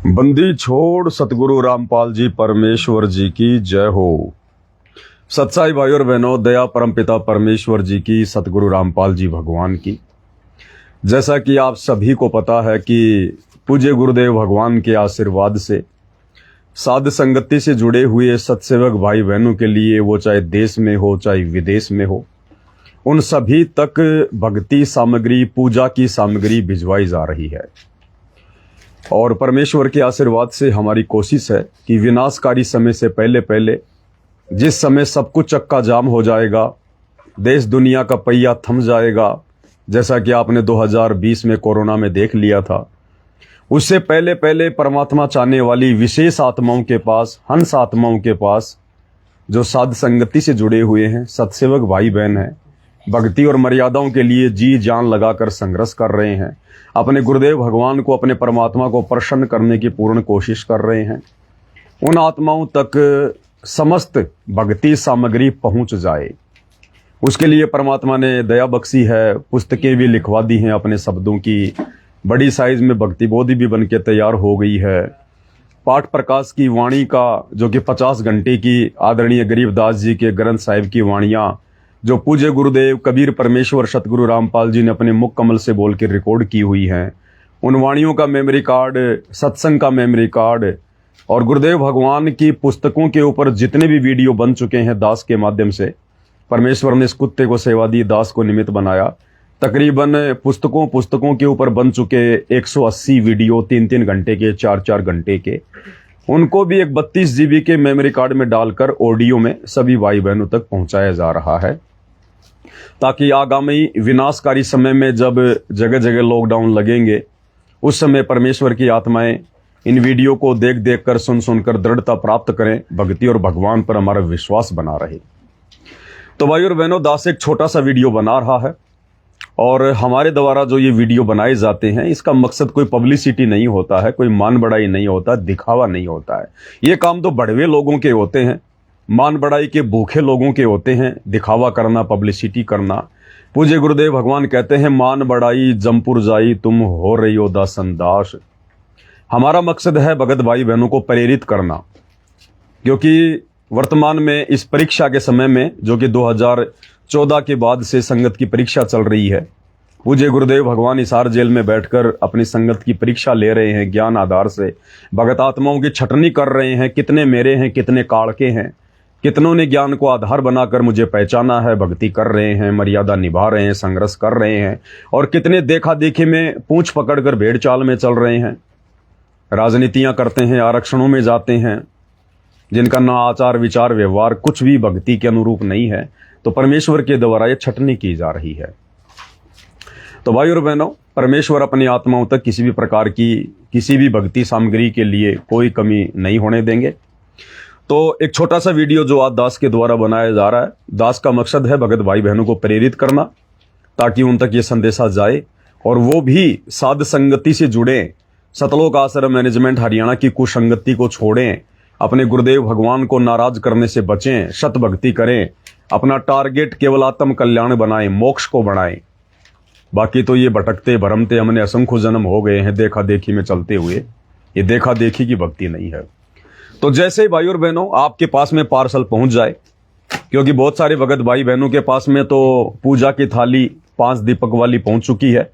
बंदी छोड़ सतगुरु रामपाल जी परमेश्वर जी की जय हो। सच्चाई भाई और बहनों, दया परमपिता परमेश्वर जी की, सतगुरु रामपाल जी भगवान की। जैसा कि आप सभी को पता है कि पूज्य गुरुदेव भगवान के आशीर्वाद से साध संगति से जुड़े हुए सत्सेवक भाई बहनों के लिए, वो चाहे देश में हो चाहे विदेश में हो, उन सभी तक भक्ति सामग्री, पूजा की सामग्री भिजवाई जा रही है। और परमेश्वर के आशीर्वाद से हमारी कोशिश है कि विनाशकारी समय से पहले पहले, जिस समय सब कुछ चक्का जाम हो जाएगा, देश दुनिया का पहिया थम जाएगा, जैसा कि आपने 2020 में कोरोना में देख लिया था, उससे पहले पहले परमात्मा चाहने वाली विशेष आत्माओं के पास, हंस आत्माओं के पास, जो साध संगति से जुड़े हुए हैं, सत्सेवक भाई बहन हैं, भक्ति और मर्यादाओं के लिए जी जान लगाकर संघर्ष कर रहे हैं, अपने गुरुदेव भगवान को, अपने परमात्मा को प्रसन्न करने की पूर्ण कोशिश कर रहे हैं, उन आत्माओं तक समस्त भक्ति सामग्री पहुंच जाए, उसके लिए परमात्मा ने दया बख्शी है। पुस्तकें भी लिखवा दी हैं अपने शब्दों की, बड़ी साइज में भक्ति बोधि भी बनके तैयार हो गई है। पाठ प्रकाश की वाणी का, जो कि 50 घंटे की आदरणीय गरीबदास जी के ग्रंथ साहिब की वाणियां, जो पूज्य गुरुदेव कबीर परमेश्वर सतगुरु रामपाल जी ने अपने मुख कमल से बोल के रिकॉर्ड की हुई हैं, उन वाणियों का मेमोरी कार्ड, सत्संग का मेमोरी कार्ड, और गुरुदेव भगवान की पुस्तकों के ऊपर जितने भी वीडियो बन चुके हैं दास के माध्यम से, परमेश्वर ने इस कुत्ते को सेवा दी, दास को निमित्त बनाया। तकरीबन पुस्तकों के ऊपर बन चुके 180 वीडियो, 3-3 घंटे के, 4-4 घंटे के, उनको भी एक 32 GB के मेमोरी कार्ड में डालकर ऑडियो में सभी भाई बहनों तक पहुंचाया जा रहा है, ताकि आगामी विनाशकारी समय में जब जगह जगह लॉकडाउन लगेंगे, उस समय परमेश्वर की आत्माएं इन वीडियो को देख देख कर, सुन सुनकर दृढ़ता प्राप्त करें, भक्ति और भगवान पर हमारा विश्वास बना रहे। तो भाई और बहनों, दास एक छोटा सा वीडियो बना रहा है, और हमारे द्वारा जो ये वीडियो बनाए जाते हैं, इसका मकसद कोई पब्लिसिटी नहीं होता है, कोई मान बढ़ाई नहीं होता, दिखावा नहीं होता है। ये काम तो बड़वे लोगों के होते हैं, मान बढ़ाई के भूखे लोगों के होते हैं, दिखावा करना, पब्लिसिटी करना। पूज्य गुरुदेव भगवान कहते हैं, मान बढ़ाई जमपुर जाई, तुम हो रही हो दासन दास। हमारा मकसद है भगत भाई बहनों को प्रेरित करना, क्योंकि वर्तमान में इस परीक्षा के समय में, जो कि 2014 के बाद से संगत की परीक्षा चल रही है, पूज्य गुरुदेव भगवान हिसार जेल में बैठकर अपनी संगत की परीक्षा ले रहे हैं, ज्ञान आधार से भगत आत्माओं की छटनी कर रहे हैं, कितने मेरे हैं, कितने काल के हैं, कितनों ने ज्ञान को आधार बनाकर मुझे पहचाना है, भक्ति कर रहे हैं, मर्यादा निभा रहे हैं, संघर्ष कर रहे हैं, और कितने देखा देखी में पूंछ पकड़कर भेड़ चाल में चल रहे हैं, राजनीतियां करते हैं, आरक्षणों में जाते हैं, जिनका ना आचार विचार व्यवहार कुछ भी भक्ति के अनुरूप नहीं है। तो परमेश्वर के द्वारा ये छटनी की जा रही है। तो भाई और बहनों, परमेश्वर अपनी आत्माओं तक किसी भी प्रकार की, किसी भी भक्ति सामग्री के लिए कोई कमी नहीं होने देंगे। तो एक छोटा सा वीडियो जो आज दास के द्वारा बनाया जा रहा है, दास का मकसद है भगत भाई बहनों को प्रेरित करना, ताकि उन तक ये संदेशा जाए और वो भी साध संगति से जुड़े, सतलोक आश्रम मैनेजमेंट हरियाणा की कुसंगति को छोड़ें, अपने गुरुदेव भगवान को नाराज करने से बचें, सत भक्ति करें, अपना टारगेट केवल आत्म कल्याण बनाएं, मोक्ष को बढ़ाएं। बाकी तो ये भटकते भरमते हमने असंख्य जन्म हो गए हैं देखा देखी में चलते हुए, ये देखा देखी की भक्ति नहीं है। तो जैसे ही भाई और बहनों आपके पास में पार्सल पहुंच जाए, क्योंकि बहुत सारे भगत भाई बहनों के पास में तो पूजा की थाली 5 दीपक वाली पहुंच चुकी है,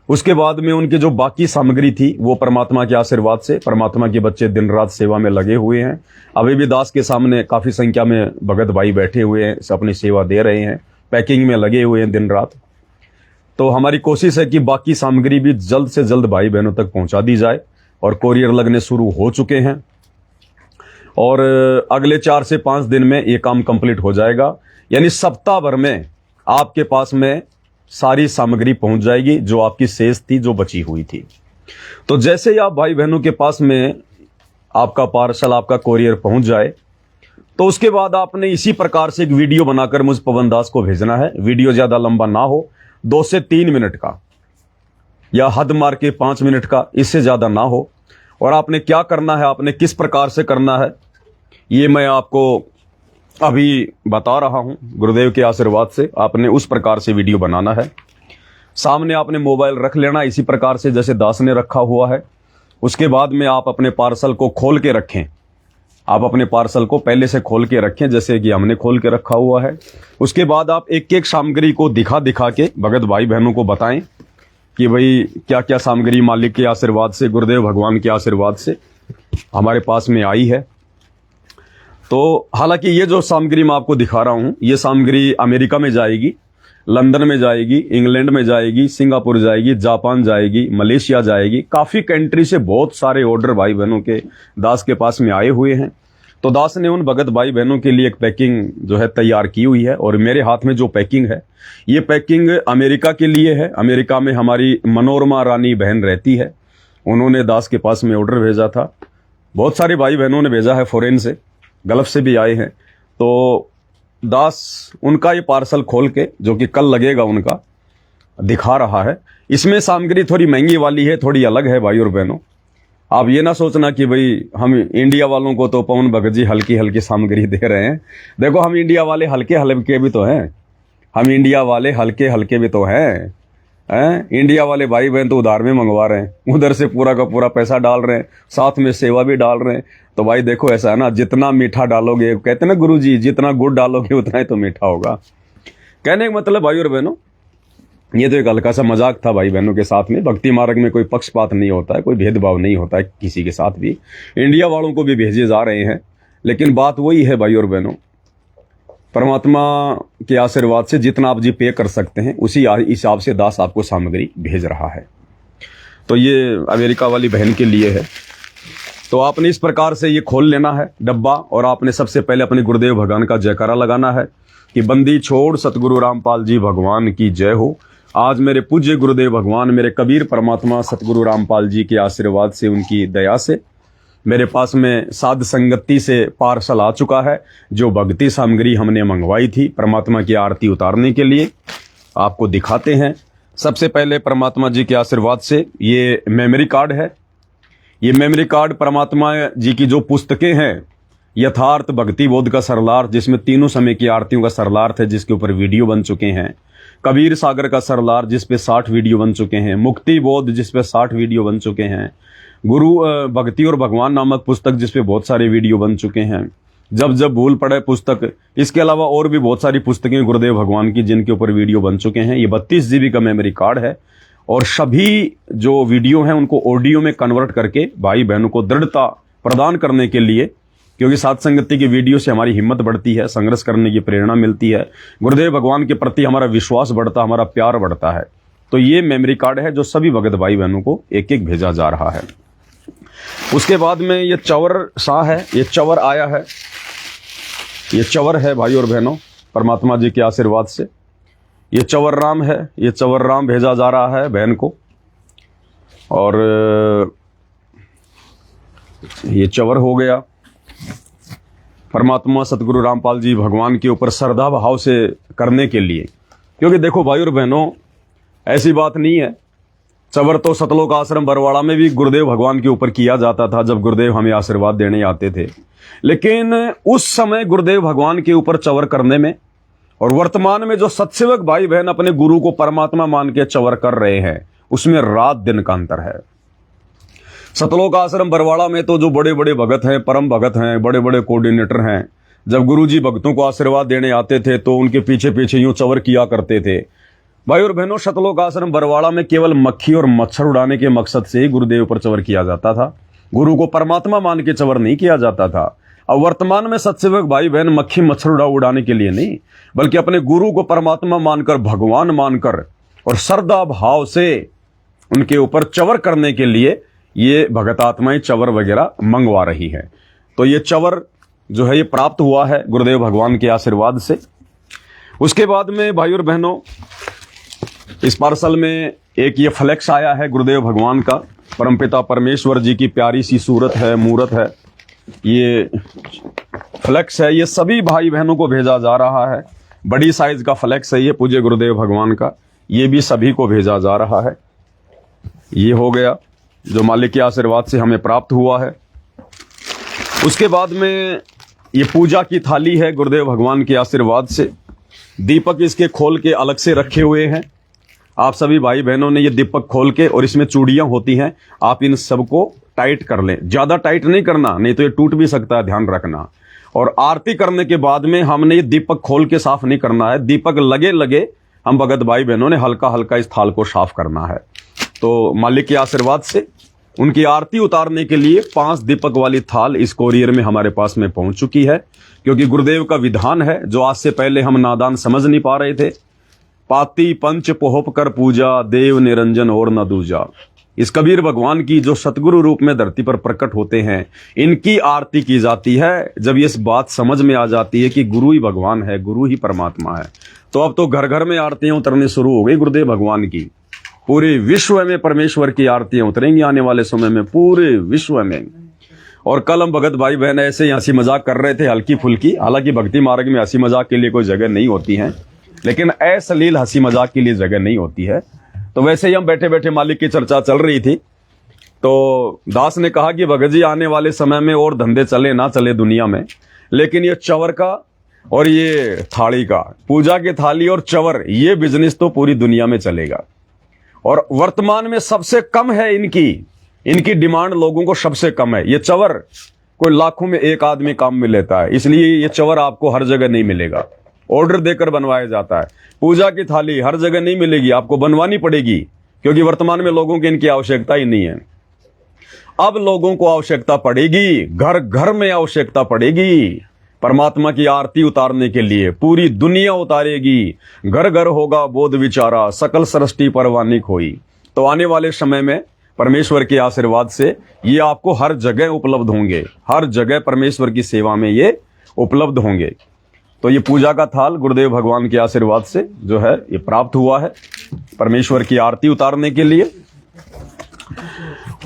उसके बाद में उनकी जो बाकी सामग्री थी वो परमात्मा के आशीर्वाद से, परमात्मा के बच्चे दिन रात सेवा में लगे हुए हैं। अभी भी दास के सामने काफी संख्या में भगत भाई बैठे हुए हैं, अपनी सेवा दे रहे हैं, पैकिंग में लगे हुए हैं दिन रात। तो हमारी कोशिश है कि बाकी सामग्री भी जल्द से जल्द भाई बहनों तक पहुंचा दी जाए, और कोरियर लगने शुरू हो चुके हैं, और अगले 4 से 5 दिन में ये काम कंप्लीट हो जाएगा। यानी सप्ताह भर में आपके पास में सारी सामग्री पहुंच जाएगी जो आपकी शेष थी, जो बची हुई थी। तो जैसे ही आप भाई बहनों के पास में आपका पार्सल, आपका कोरियर पहुंच जाए, तो उसके बाद आपने इसी प्रकार से एक वीडियो बनाकर मुझ पवन दास को भेजना है। वीडियो ज्यादा लंबा ना हो, 2 से 3 मिनट का, या हद मार के 5 मिनट का, इससे ज्यादा ना हो। और आपने क्या करना है, आपने किस प्रकार से करना है, ये मैं आपको अभी बता रहा हूं। गुरुदेव के आशीर्वाद से आपने उस प्रकार से वीडियो बनाना है। सामने आपने मोबाइल रख लेना इसी प्रकार से जैसे दास ने रखा हुआ है, उसके बाद में आप अपने पार्सल को खोल के रखें। आप अपने पार्सल को पहले से खोल के रखें, जैसे कि हमने खोल के रखा हुआ है। उसके बाद आप एक एक सामग्री को दिखा दिखा के भगत भाई बहनों को बताएं कि भाई क्या क्या सामग्री मालिक के आशीर्वाद से, गुरुदेव भगवान के आशीर्वाद से हमारे पास में आई है। तो हालांकि ये जो सामग्री मैं आपको दिखा रहा हूं, ये सामग्री अमेरिका में जाएगी, लंदन में जाएगी, इंग्लैंड में जाएगी, सिंगापुर जाएगी, जापान जाएगी, मलेशिया जाएगी। काफी कंट्री से बहुत सारे ऑर्डर भाई बहनों के दास के पास में आए हुए हैं। तो दास ने उन भगत भाई बहनों के लिए एक पैकिंग जो है तैयार की हुई है। और मेरे हाथ में जो पैकिंग है, ये पैकिंग अमेरिका के लिए है। अमेरिका में हमारी मनोरमा रानी बहन रहती है, उन्होंने दास के पास में ऑर्डर भेजा था। बहुत सारे भाई बहनों ने भेजा है, फॉरेन से, गल्फ से भी आए हैं। तो दास उनका ये पार्सल खोल के, जो कि कल लगेगा, उनका दिखा रहा है। इसमें सामग्री थोड़ी महंगी वाली है, थोड़ी अलग है भाई और बहनों। आप ये ना सोचना कि भाई हम इंडिया वालों को तो पवन भगत जी हल्की हल्की सामग्री दे रहे हैं। देखो, हम इंडिया वाले हल्के हल्के भी तो हैं, हम इंडिया वाले हल्के हल्के भी तो हैं। इंडिया वाले भाई बहन तो उधार में मंगवा रहे हैं, उधर से पूरा का पूरा पैसा डाल रहे हैं, साथ में सेवा भी डाल रहे हैं। तो भाई देखो, ऐसा है ना, जितना मीठा डालोगे, कहते हैं ना गुरु जी, जितना गुड़ डालोगे उतना ही तो मीठा होगा। कहने का मतलब भाई और बहनों, ये तो एक हल्का सा मजाक था भाई बहनों के साथ में। भक्ति मार्ग में कोई पक्षपात नहीं होता है, कोई भेदभाव नहीं होता है किसी के साथ भी। इंडिया वालों को भी भेजे जा रहे हैं, लेकिन बात वही है भाई और बहनों, परमात्मा के आशीर्वाद से जितना आप जी पे कर सकते हैं, उसी हिसाब से दास आपको सामग्री भेज रहा है। तो ये अमेरिका वाली बहन के लिए है। तो आपने इस प्रकार से ये खोल लेना है डब्बा, और आपने सबसे पहले अपने गुरुदेव भगवान का जयकारा लगाना है कि बंदी छोड़ सतगुरु रामपाल जी भगवान की जय हो। आज मेरे पूज्य गुरुदेव भगवान, मेरे कबीर परमात्मा सतगुरु रामपाल जी के आशीर्वाद से, उनकी दया से मेरे पास में साध संगति से पार्सल आ चुका है। जो भक्ति सामग्री हमने मंगवाई थी परमात्मा की आरती उतारने के लिए, आपको दिखाते हैं। सबसे पहले परमात्मा जी के आशीर्वाद से ये मेमोरी कार्ड है। ये मेमोरी कार्ड परमात्मा जी की जो पुस्तकें हैं, यथार्थ भक्ति बोध का सरलार्थ, जिसमें तीनों समय की आरतियों का सरलार्थ है, जिसके ऊपर वीडियो बन चुके हैं। कबीर सागर का सरलार्थ, जिसपे 60 वीडियो बन चुके हैं। मुक्ति बोध, जिसपे 60 वीडियो बन चुके हैं। गुरु भक्ति और भगवान नामक पुस्तक, जिसपे बहुत सारे वीडियो बन चुके हैं। जब जब भूल पड़े पुस्तक, इसके अलावा और भी बहुत सारी पुस्तकें गुरुदेव भगवान की, जिनके ऊपर वीडियो बन चुके हैं। ये 32 GB का मेमोरी कार्ड है, और सभी जो वीडियो हैं उनको ऑडियो में कन्वर्ट करके भाई बहनों को दृढ़ता प्रदान करने के लिए, क्योंकि साध संगति की वीडियो से हमारी हिम्मत बढ़ती है, संघर्ष करने की प्रेरणा मिलती है, गुरुदेव भगवान के प्रति हमारा विश्वास बढ़ता, हमारा प्यार बढ़ता है। तो ये मेमोरी कार्ड है जो सभी भगत भाई बहनों को एक एक भेजा जा रहा है। उसके बाद में ये चवर सा है, ये चवर आया है, ये चवर है भाई और बहनों परमात्मा जी के आशीर्वाद से। ये चवर राम है, ये चवर राम भेजा जा रहा है बहन को। और ये चवर हो गया परमात्मा सतगुरु रामपाल जी भगवान के ऊपर श्रद्धा भाव से करने के लिए। क्योंकि देखो भाई और बहनों, ऐसी बात नहीं है, चवर तो सतलोक आश्रम बरवाड़ा में भी गुरुदेव भगवान के ऊपर किया जाता था, जब गुरुदेव हमें आशीर्वाद देने आते थे। लेकिन उस समय गुरुदेव भगवान के ऊपर चवर करने में, और वर्तमान में जो सत्सेवक भाई बहन अपने गुरु को परमात्मा मान के चवर कर रहे हैं, उसमें रात दिन का अंतर है। सतलोक आश्रम बरवाड़ा में तो जो बड़े बड़े भगत हैं, परम भगत हैं, बड़े बड़े कोऑर्डिनेटर हैं, जब गुरुजी भक्तों को आशीर्वाद देने आते थे तो उनके पीछे पीछे यूं चवर किया करते थे। भाई और बहनों, सतलोक आश्रम बरवाड़ा में केवल मक्खी और मच्छर उड़ाने के मकसद से ही गुरुदेव पर चवर किया जाता था। गुरु को परमात्मा मान के चवर नहीं किया जाता था। अब वर्तमान में सत्सेवक भाई बहन मक्खी मच्छर उड़ाने के लिए नहीं, बल्कि अपने गुरु को परमात्मा मानकर, भगवान मानकर और श्रद्धा भाव से उनके ऊपर चवर करने के लिए ये भगत आत्माएं चवर वगैरह मंगवा रही है। तो ये चवर जो है ये प्राप्त हुआ है गुरुदेव भगवान के आशीर्वाद से। उसके बाद में भाई और बहनों, इस पार्सल में एक ये फ्लेक्स आया है गुरुदेव भगवान का। परमपिता परमेश्वर जी की प्यारी सी सूरत है, मूरत है। ये फ्लेक्स है, ये सभी भाई बहनों को भेजा जा रहा है। बड़ी साइज का फ्लेक्स है ये पूज्य गुरुदेव भगवान का, ये भी सभी को भेजा जा रहा है। ये हो गया जो मालिक के आशीर्वाद से हमें प्राप्त हुआ है। उसके बाद में ये पूजा की थाली है गुरुदेव भगवान के आशीर्वाद से। दीपक इसके खोल के अलग से रखे हुए हैं। आप सभी भाई बहनों ने ये दीपक खोल के, और इसमें चूड़ियां होती हैं, आप इन सबको टाइट कर लें। ज्यादा टाइट नहीं करना, नहीं तो ये टूट भी सकता है, ध्यान रखना। और आरती करने के बाद में हमने ये दीपक खोल के साफ नहीं करना है, दीपक लगे लगे हम भगत भाई बहनों ने हल्का हल्का इस थाल को साफ करना है। तो मालिक के आशीर्वाद से उनकी आरती उतारने के लिए 5 दीपक वाली थाल इस कोरियर में हमारे पास में पहुंच चुकी है, क्योंकि गुरुदेव का विधान है जो आज से पहले हम नादान समझ नहीं पा रहे थे। पाती पंच पोहप कर पूजा, देव निरंजन और न दूजा। इस कबीर भगवान की जो सतगुरु रूप में धरती पर प्रकट होते हैं, इनकी आरती की जाती है। जब ये इस बात समझ में आ जाती है कि गुरु ही भगवान है, गुरु ही परमात्मा है, तो अब तो घर घर में आरतियां उतरनी शुरू हो गई गुरुदेव भगवान की। पूरे विश्व में परमेश्वर की आरतियां उतरेंगी आने वाले समय में, पूरे विश्व में। और कल हम भगत भाई बहन ऐसे ही हंसी मजाक कर रहे थे, हल्की फुल्की। हालांकि भक्ति मार्ग में हंसी मजाक के लिए कोई जगह नहीं होती है, लेकिन अश्लील हंसी मजाक के लिए जगह नहीं होती है। तो वैसे ही हम बैठे बैठे मालिक की चर्चा चल रही थी, तो दास ने कहा कि भगत जी आने वाले समय में और धंधे चले ना चले दुनिया में, लेकिन ये चवर का और ये थाली का, पूजा की थाली और चवर, ये बिजनेस तो पूरी दुनिया में चलेगा। और वर्तमान में सबसे कम है इनकी डिमांड, लोगों को सबसे कम है। ये चवर कोई लाखों में एक आदमी काम में लेता है, इसलिए ये चवर आपको हर जगह नहीं मिलेगा, ऑर्डर देकर बनवाया जाता है। पूजा की थाली हर जगह नहीं मिलेगी, आपको बनवानी पड़ेगी, क्योंकि वर्तमान में लोगों की इनकी आवश्यकता ही नहीं है। अब लोगों को आवश्यकता पड़ेगी, घर घर में आवश्यकता पड़ेगी परमात्मा की आरती उतारने के लिए। पूरी दुनिया उतारेगी, घर घर होगा बोध विचारा, सकल सृष्टि परवानिक होई। तो आने वाले समय में परमेश्वर के आशीर्वाद से ये आपको हर जगह उपलब्ध होंगे, हर जगह परमेश्वर की सेवा में ये उपलब्ध होंगे। तो ये पूजा का थाल गुरुदेव भगवान के आशीर्वाद से जो है ये प्राप्त हुआ है परमेश्वर की आरती उतारने के लिए।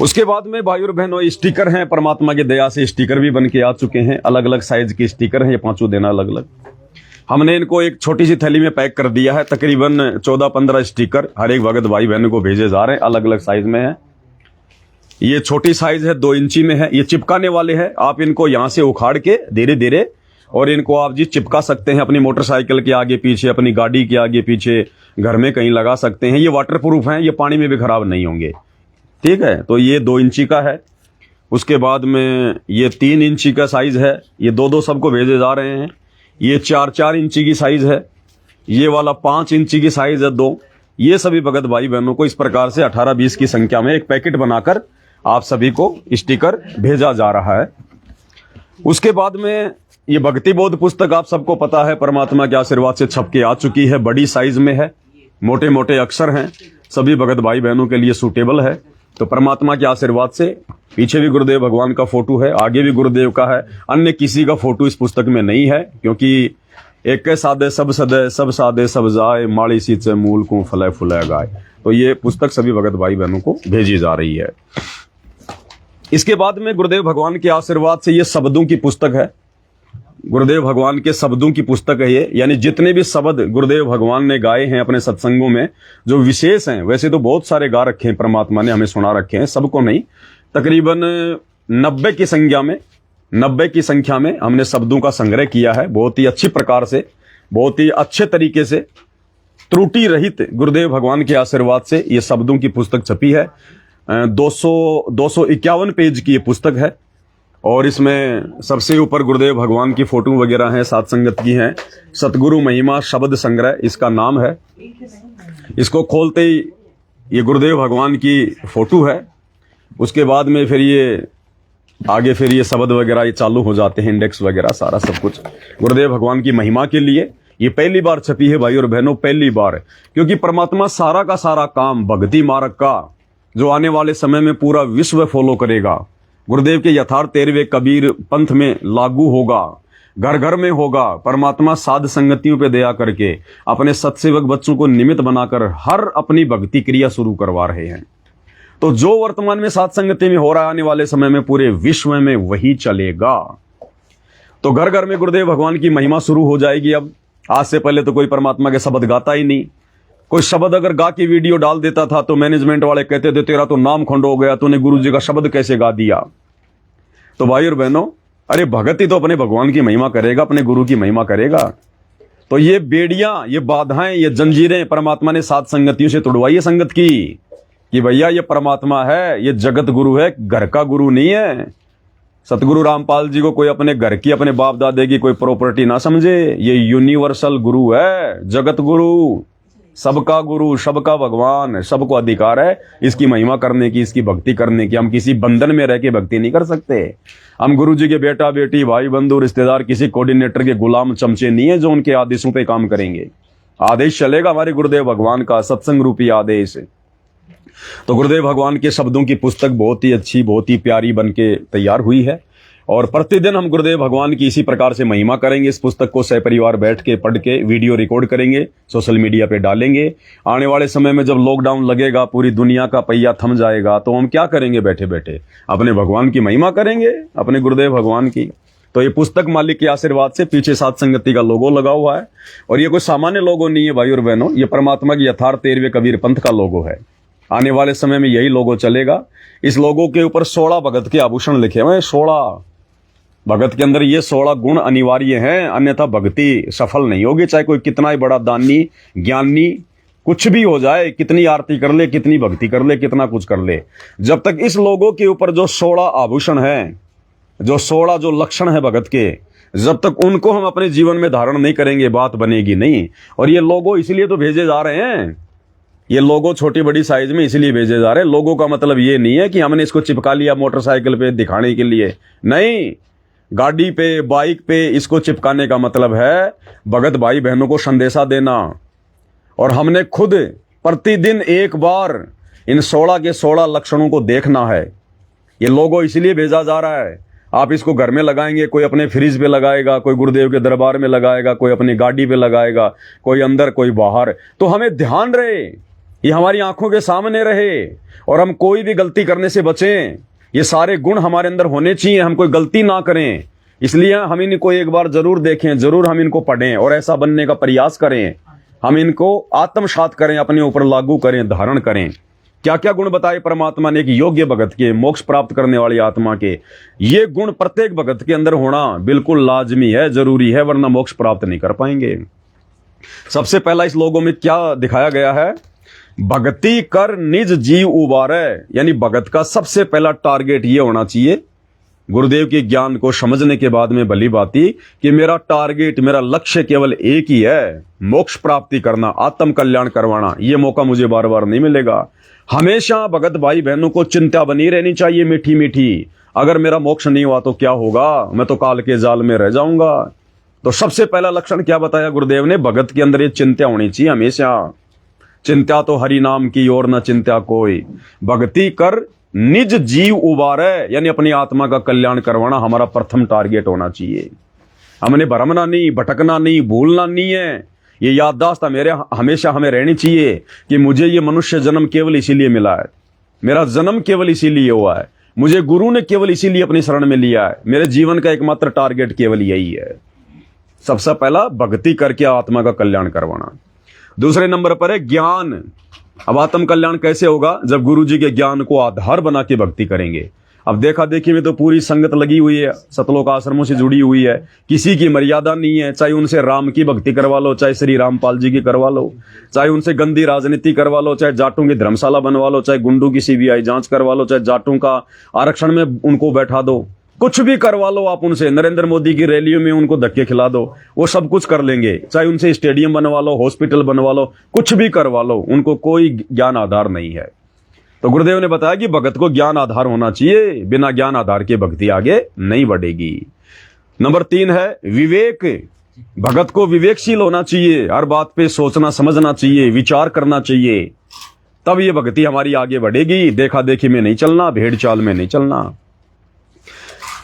उसके बाद में भाई और बहनों स्टिकर हैं, परमात्मा की दया से स्टिकर भी बन के आ चुके हैं। अलग अलग साइज के स्टिकर हैं, ये 5 देना अलग अलग। हमने इनको एक छोटी सी थैली में पैक कर दिया है। तकरीबन 14-15 स्टिकर हर एक भगत भाई बहनों को भेजे जा रहे हैं, अलग अलग साइज में है। ये छोटी साइज है, 2 इंची में है, ये चिपकाने वाले हैं। आप इनको यहां से उखाड़ के धीरे धीरे, और इनको आप जी चिपका सकते हैं अपनी मोटरसाइकिल के आगे पीछे, अपनी गाड़ी के आगे पीछे, घर में कहीं लगा सकते हैं। ये वाटरप्रूफ हैं, ये पानी में भी खराब नहीं होंगे, ठीक है। तो ये 2 इंची का है। उसके बाद में ये 3 इंची का साइज है, ये 2-2 सबको भेजे जा रहे हैं। ये 4-4 इंची की साइज है, ये वाला 5 इंची की साइज है 2। ये सभी भगत भाई बहनों को इस प्रकार से 18-20 की संख्या में एक पैकेट बनाकर आप सभी को स्टिकर भेजा जा रहा है। उसके बाद में ये भक्ति बोध पुस्तक आप सबको पता है परमात्मा के आशीर्वाद से छप के आ चुकी है, बड़ी साइज में है, मोटे मोटे अक्षर हैं, सभी भगत भाई बहनों के लिए सूटेबल है। तो परमात्मा के आशीर्वाद से पीछे भी गुरुदेव भगवान का फोटो है, आगे भी गुरुदेव का है, अन्य किसी का फोटो इस पुस्तक में नहीं है, क्योंकि एक सादे सब सदे, सब सादे सब जाए, माड़ी सींचे मूल को फले फुले गाय। तो ये पुस्तक सभी भगत भाई बहनों को भेजी जा रही है। इसके बाद में गुरुदेव भगवान के आशीर्वाद से ये शब्दों की पुस्तक है, गुरुदेव भगवान के शब्दों की पुस्तक है ये। यानी जितने भी शब्द गुरुदेव भगवान ने गाए हैं अपने सत्संगों में, जो विशेष हैं, वैसे तो बहुत सारे गा रखे हैं, परमात्मा ने हमें सुना रखे हैं, सबको नहीं, तकरीबन 90 की संख्या में हमने शब्दों का संग्रह किया है। बहुत ही अच्छी प्रकार से, बहुत ही अच्छे तरीके से, त्रुटि रहित गुरुदेव भगवान के आशीर्वाद से ये शब्दों की पुस्तक छपी है। 251 पेज की ये पुस्तक है, और इसमें सबसे ऊपर गुरुदेव भगवान की फोटो वगैरह हैं, सात संगत की हैं। सतगुरु महिमा शब्द संग्रह इसका नाम है। इसको खोलते ही ये गुरुदेव भगवान की फोटो है। उसके बाद में फिर ये आगे फिर ये शब्द वगैरह ये चालू हो जाते हैं, इंडेक्स वगैरह सारा सब कुछ गुरुदेव भगवान की महिमा के लिए। ये पहली बार छपी है भाई और बहनों, पहली बार, क्योंकि परमात्मा सारा का सारा काम भक्ति मार्ग का जो आने वाले समय में पूरा विश्व फॉलो करेगा, गुरुदेव के यथार्थ 13वें कबीर पंथ में लागू होगा, घर घर में होगा। परमात्मा साध संगतियों पे दया करके अपने सत्सेवक बच्चों को निमित्त बनाकर हर अपनी भक्ति क्रिया शुरू करवा रहे हैं। तो जो वर्तमान में साध संगति में हो रहा है, आने वाले समय में पूरे विश्व में वही चलेगा। तो घर घर में गुरुदेव भगवान की महिमा शुरू हो जाएगी। अब आज से पहले तो कोई परमात्मा के शब्द गाता ही नहीं। कोई शब्द अगर गा के वीडियो डाल देता था तो मैनेजमेंट वाले कहते थे तेरा तो नाम खंड हो गया, तूने गुरु जी का शब्द कैसे गा दिया। तो भाई और बहनों, अरे भगत ही तो अपने भगवान की महिमा करेगा, अपने गुरु की महिमा करेगा। तो ये बेड़ियां, ये बाधाएं, ये जंजीरें परमात्मा ने सात संगतियों से तोड़वाई है संगत की, कि भैया ये परमात्मा है, ये जगत गुरु है, घर का गुरु नहीं है। सतगुरु रामपाल जी को कोई अपने घर की, अपने बाप दादे की कोई प्रॉपर्टी ना समझे। ये यूनिवर्सल गुरु है, जगत गुरु, सबका गुरु, सबका भगवान, सबको अधिकार है इसकी महिमा करने की, इसकी भक्ति करने की। हम किसी बंधन में रह के भक्ति नहीं कर सकते। हम गुरु जी के बेटा बेटी, भाई बंधु, रिश्तेदार, किसी कोऑर्डिनेटर के गुलाम चमचे नहीं है जो उनके आदेशों पे काम करेंगे। आदेश चलेगा हमारे गुरुदेव भगवान का, सत्संग रूपी आदेश। तो गुरुदेव भगवान के शब्दों की पुस्तक बहुत ही अच्छी, बहुत ही प्यारी बन के तैयार हुई है, और प्रतिदिन हम गुरुदेव भगवान की इसी प्रकार से महिमा करेंगे। इस पुस्तक को सपरिवार बैठ के पढ़ के वीडियो रिकॉर्ड करेंगे, सोशल मीडिया पे डालेंगे। आने वाले समय में जब लॉकडाउन लगेगा, पूरी दुनिया का पहिया थम जाएगा, तो हम क्या करेंगे? बैठे बैठे अपने भगवान की महिमा करेंगे, अपने गुरुदेव भगवान की। तो ये पुस्तक मालिक के आशीर्वाद से पीछे सात संगति का लोगो लगा हुआ है, और ये कोई सामान्य लोगो नहीं है भाई और बहनों, ये परमात्मा की यथार्थ 13वें कबीर पंथ का लोगो है। आने वाले समय में यही लोगो चलेगा। इस लोगो के ऊपर 16 भगत के आभूषण लिखे हुए हैं। 16 भगत के अंदर ये 16 गुण अनिवार्य हैं, अन्यथा भक्ति सफल नहीं होगी। चाहे कोई कितना ही बड़ा दानी, ज्ञानी, कुछ भी हो जाए, कितनी आरती कर ले, कितनी भक्ति कर ले, कितना कुछ कर ले, जब तक इस लोगों के ऊपर जो 16 आभूषण हैं, जो 16 जो लक्षण है भगत के, जब तक उनको हम अपने जीवन में धारण नहीं करेंगे, बात बनेगी नहीं। और ये लोगो इसलिए तो भेजे जा रहे हैं, ये लोगो छोटी बड़ी साइज में इसलिए भेजे जा रहे हैं। लोगों का मतलब ये नहीं है कि हमने इसको चिपका लिया मोटरसाइकिल पे दिखाने के लिए, नहीं। गाड़ी पे, बाइक पे इसको चिपकाने का मतलब है भगत भाई बहनों को संदेशा देना। और हमने खुद प्रतिदिन एक बार इन 16 के 16 लक्षणों को देखना है। ये लोगो इसलिए भेजा जा रहा है। आप इसको घर में लगाएंगे, कोई अपने फ्रिज पे लगाएगा, कोई गुरुदेव के दरबार में लगाएगा, कोई अपनी गाड़ी पे लगाएगा, कोई अंदर कोई बाहर। तो हमें ध्यान रहे, ये हमारी आंखों के सामने रहे, और हम कोई भी गलती करने से बचें। ये सारे गुण हमारे अंदर होने चाहिए, हम कोई गलती ना करें। इसलिए हम इनको एक बार जरूर देखें, जरूर हम इनको पढ़ें और ऐसा बनने का प्रयास करें। हम इनको आत्मसात करें, अपने ऊपर लागू करें, धारण करें। क्या क्या गुण बताए परमात्मा ने? एक योग्य भगत के, मोक्ष प्राप्त करने वाली आत्मा के, ये गुण प्रत्येक भगत के अंदर होना बिल्कुल लाजमी है, जरूरी है, वरना मोक्ष प्राप्त नहीं कर पाएंगे। सबसे पहला इस लोगों में क्या दिखाया गया है? भक्ति कर निज जीव उबारे, यानी भगत का सबसे पहला टारगेट ये होना चाहिए, गुरुदेव के ज्ञान को समझने के बाद में भली बाती, कि मेरा टारगेट, मेरा लक्ष्य केवल एक ही है, मोक्ष प्राप्ति करना, आत्म कल्याण करवाना। ये मौका मुझे बार बार नहीं मिलेगा। हमेशा भगत भाई बहनों को चिंता बनी रहनी चाहिए, मीठी मीठी। अगर मेरा मोक्ष नहीं हुआ तो क्या होगा? मैं तो काल के जाल में रह जाऊंगा। तो सबसे पहला लक्षण क्या बताया गुरुदेव ने? भगत के अंदर ये चिंता होनी चाहिए हमेशा। चिंता तो हरि नाम की और न चिंता कोई, भक्ति कर निज जीव उबारे, यानी अपनी आत्मा का कल्याण करवाना हमारा प्रथम टारगेट होना चाहिए। हमने भरमना नहीं, भटकना नहीं, भूलना नहीं है। ये याददाश्त मेरे हमेशा हमें रहनी चाहिए कि मुझे ये मनुष्य जन्म केवल इसीलिए मिला है, मेरा जन्म केवल इसीलिए हुआ है, मुझे गुरु ने केवल इसीलिए अपनी शरण में लिया है, मेरे जीवन का एकमात्र टारगेट केवल यही है। सबसे पहला भक्ति करके आत्मा का कल्याण करवाना। दूसरे नंबर पर है ज्ञान। अब आत्म कल्याण कैसे होगा? जब गुरु जी के ज्ञान को आधार बना के भक्ति करेंगे। अब देखा देखी में तो पूरी संगत लगी हुई है, सतलोक आश्रमों से जुड़ी हुई है, किसी की मर्यादा नहीं है। चाहे उनसे राम की भक्ति करवा लो, चाहे श्री रामपाल जी की करवा लो, चाहे उनसे गंदी राजनीति करवा लो, चाहे जाटों की धर्मशाला बनवा लो, चाहे गुंडों की सीबीआई जांच करवा लो, चाहे जाटों का आरक्षण में उनको बैठा दो, कुछ भी करवा लो आप उनसे। नरेंद्र मोदी की रैलियों में उनको धक्के खिला दो, वो सब कुछ कर लेंगे। चाहे उनसे स्टेडियम बनवा लो, हॉस्पिटल बनवा लो, कुछ भी करवा लो, उनको कोई ज्ञान आधार नहीं है। तो गुरुदेव ने बताया कि भगत को ज्ञान आधार होना चाहिए, बिना ज्ञान आधार के भक्ति आगे नहीं बढ़ेगी। नंबर 3 है विवेक। भगत को विवेकशील होना चाहिए, हर बात पे सोचना समझना चाहिए, विचार करना चाहिए, तब ये भक्ति हमारी आगे बढ़ेगी। देखा देखी में नहीं चलना, भेड़ चाल में नहीं चलना।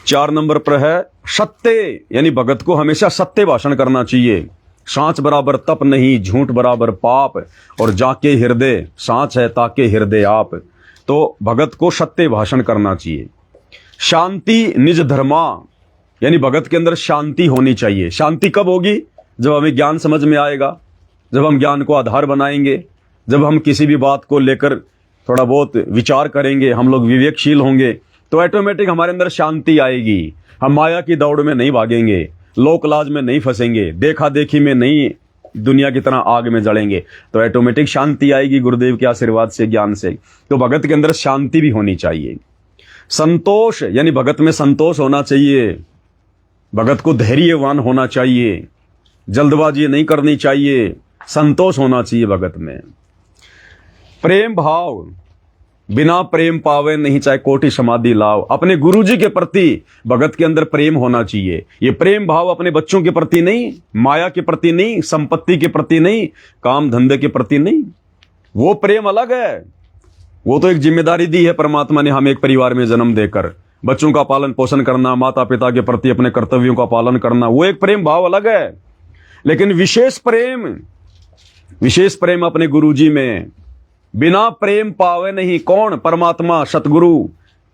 4 नंबर पर है सत्य, यानी भगत को हमेशा सत्य भाषण करना चाहिए। सांच बराबर तप नहीं, झूठ बराबर पाप, और जाके हृदय सांच है ताके हृदय आप। तो भगत को सत्य भाषण करना चाहिए। शांति निज धर्मा, यानी भगत के अंदर शांति होनी चाहिए। शांति कब होगी? जब हमें ज्ञान समझ में आएगा, जब हम ज्ञान को आधार बनाएंगे, जब हम किसी भी बात को लेकर थोड़ा बहुत विचार करेंगे, हम लोग विवेकशील होंगे, तो ऑटोमेटिक हमारे अंदर शांति आएगी। हम माया की दौड़ में नहीं भागेंगे, लोक लाज में नहीं फंसेंगे, देखा देखी में नहीं दुनिया की तरह आग में जलेंगे, तो ऑटोमेटिक शांति आएगी गुरुदेव के आशीर्वाद से, ज्ञान से। तो भगत के अंदर शांति भी होनी चाहिए। संतोष, यानी भगत में संतोष होना चाहिए। भगत को धैर्यवान होना चाहिए, जल्दबाजी नहीं करनी चाहिए, संतोष होना चाहिए भगत में। प्रेम भाव, बिना प्रेम पावे नहीं चाहे कोटि समाधि लाओ। अपने गुरुजी के प्रति भगत के अंदर प्रेम होना चाहिए। ये प्रेम भाव अपने बच्चों के प्रति नहीं, माया के प्रति नहीं, संपत्ति के प्रति नहीं, काम धंधे के प्रति नहीं। वो प्रेम अलग है। वो तो एक जिम्मेदारी दी है परमात्मा ने हमें एक परिवार में जन्म देकर, बच्चों का पालन पोषण करना, माता पिता के प्रति अपने कर्तव्यों का पालन करना, वो एक प्रेम भाव अलग है। लेकिन विशेष प्रेम अपने गुरुजी में, बिना प्रेम पावे नहीं कौन, परमात्मा सतगुरु,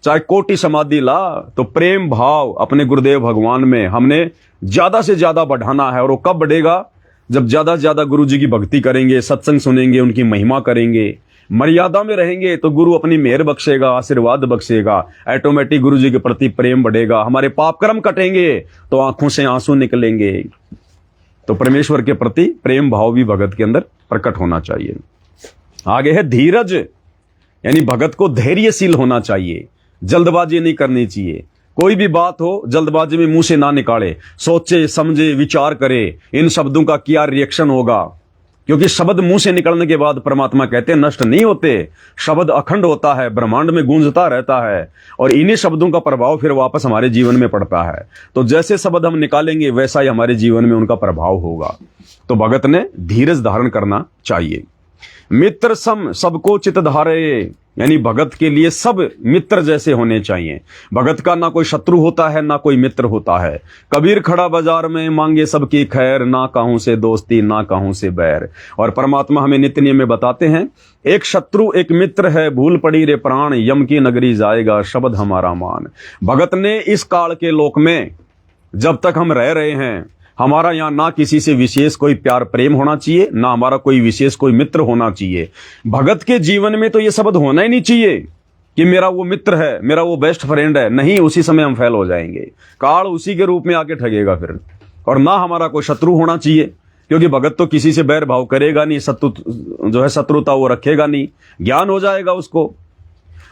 चाहे कोटि समाधि ला। तो प्रेम भाव अपने गुरुदेव भगवान में हमने ज्यादा से ज्यादा बढ़ाना है। और वो कब बढ़ेगा? जब ज्यादा से ज्यादा गुरुजी की भक्ति करेंगे, सत्संग सुनेंगे, उनकी महिमा करेंगे, मर्यादा में रहेंगे, तो गुरु अपनी मेहर बख्शेगा, आशीर्वाद बख्शेगा, ऑटोमेटिक गुरु जी के प्रति प्रेम बढ़ेगा। हमारे पाप कर्म कटेंगे तो आंखों से आंसू निकलेंगे। तो परमेश्वर के प्रति प्रेम भाव भी भगत के अंदर प्रकट होना चाहिए। आगे है धीरज, यानी भगत को धैर्यशील होना चाहिए, जल्दबाजी नहीं करनी चाहिए। कोई भी बात हो जल्दबाजी में मुंह से ना निकाले, सोचे समझे विचार करे इन शब्दों का क्या रिएक्शन होगा। क्योंकि शब्द मुंह से निकलने के बाद परमात्मा कहते हैं नष्ट नहीं होते, शब्द अखंड होता है, ब्रह्मांड में गूंजता रहता है, और इन्हीं शब्दों का प्रभाव फिर वापस हमारे जीवन में पड़ता है। तो जैसे शब्द हम निकालेंगे वैसा ही हमारे जीवन में उनका प्रभाव होगा। तो भगत ने धीरज धारण करना चाहिए। मित्र सम सबको चित धारे, यानी भगत के लिए सब मित्र जैसे होने चाहिए। भगत का ना कोई शत्रु होता है ना कोई मित्र होता है। कबीर खड़ा बाजार में मांगे सबकी खैर, ना कहूं से दोस्ती ना कहूं से बैर। और परमात्मा हमें नित्य नियम में बताते हैं, एक शत्रु एक मित्र है, भूल पड़ी रे प्राण, यम की नगरी जाएगा शब्द हमारा मान। भगत ने इस काल के लोक में जब तक हम रह रहे हैं, हमारा यहाँ ना किसी से विशेष कोई प्यार प्रेम होना चाहिए, ना हमारा कोई विशेष कोई मित्र होना चाहिए। भगत के जीवन में तो ये शब्द होना ही नहीं चाहिए कि मेरा वो मित्र है, मेरा वो बेस्ट फ्रेंड है। नहीं, उसी समय हम फेल हो जाएंगे, काल उसी के रूप में आके ठगेगा फिर। और ना हमारा कोई शत्रु होना चाहिए, क्योंकि भगत तो किसी से बैर भाव करेगा नहीं, शत्रुता वो रखेगा नहीं, ज्ञान हो जाएगा उसको।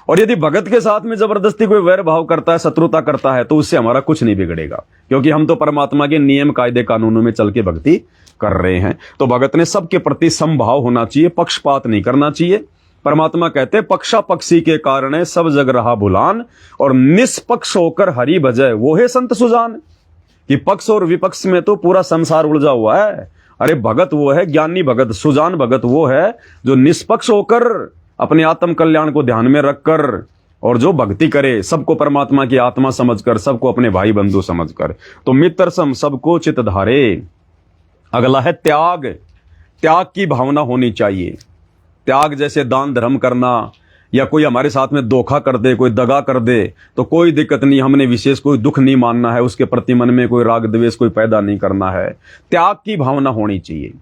और यदि भगत के साथ में जबरदस्ती कोई वैर भाव करता है, शत्रुता करता है, तो उससे हमारा कुछ नहीं बिगड़ेगा, क्योंकि हम तो परमात्मा के नियम कायदे कानूनों में चल के भक्ति कर रहे हैं। तो भगत ने सबके प्रति समभाव होना चाहिए, पक्षपात नहीं करना चाहिए। परमात्मा कहते हैं पक्षा पक्षी के कारण सब जग रहा भुलान, और निष्पक्ष होकर हरि भजय वो है संत सुजान। कि पक्ष और विपक्ष में तो पूरा संसार उलझा हुआ है। अरे भगत वो है, ज्ञानी भगत, सुजान भगत वो है जो निष्पक्ष होकर अपने आत्म कल्याण को ध्यान में रखकर और जो भक्ति करे, सबको परमात्मा की आत्मा समझकर, सबको अपने भाई बंधु समझकर। तो मित्र सम सबको चित धारे। अगला है त्याग। त्याग की भावना होनी चाहिए। त्याग जैसे दान धर्म करना, या कोई हमारे साथ में धोखा कर दे, कोई दगा कर दे, तो कोई दिक्कत नहीं, हमने विशेष कोई दुख नहीं मानना है, उसके प्रति मन में कोई राग द्वेष कोई पैदा नहीं करना है। त्याग की भावना होनी चाहिए।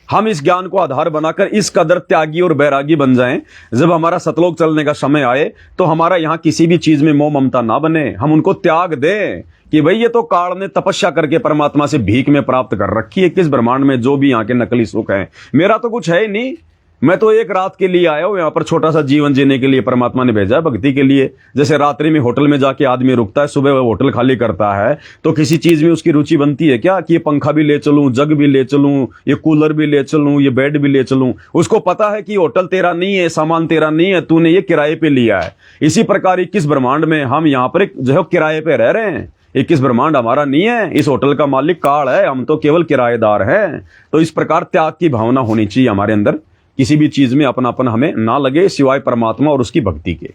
हम इस ज्ञान को आधार बनाकर इस कदर त्यागी और बैरागी बन जाएं, जब हमारा सतलोक चलने का समय आए तो हमारा यहाँ किसी भी चीज में मोह ममता ना बने, हम उनको त्याग दें कि भाई ये तो काल ने तपस्या करके परमात्मा से भीख में प्राप्त कर रखी है, किस ब्रह्मांड में जो भी यहाँ के नकली सुख है, मेरा तो कुछ है ही नहीं, मैं तो एक रात के लिए आया हूं, यहाँ पर छोटा सा जीवन जीने के लिए परमात्मा ने भेजा है, भक्ति के लिए। जैसे रात्रि में होटल में जाके आदमी रुकता है, सुबह वो होटल खाली करता है, तो किसी चीज में उसकी रुचि बनती है क्या कि ये पंखा भी ले चलूं, जग भी ले चलूं, ये कूलर भी ले चलूं, ये बेड भी ले चलूं। उसको पता है कि होटल तेरा नहीं है, सामान तेरा नहीं है, तूने ये किराए पे लिया है। इसी प्रकार 21 ब्रह्मांड में हम यहाँ पर जो है किराए पे रह रहे हैं। 21 ब्रह्मांड हमारा नहीं है, इस होटल का मालिक काल है, हम तो केवल किराएदार हैं। तो इस प्रकार त्याग की भावना होनी चाहिए हमारे अंदर। किसी भी चीज में अपनापन हमें ना लगे सिवाय परमात्मा और उसकी भक्ति के।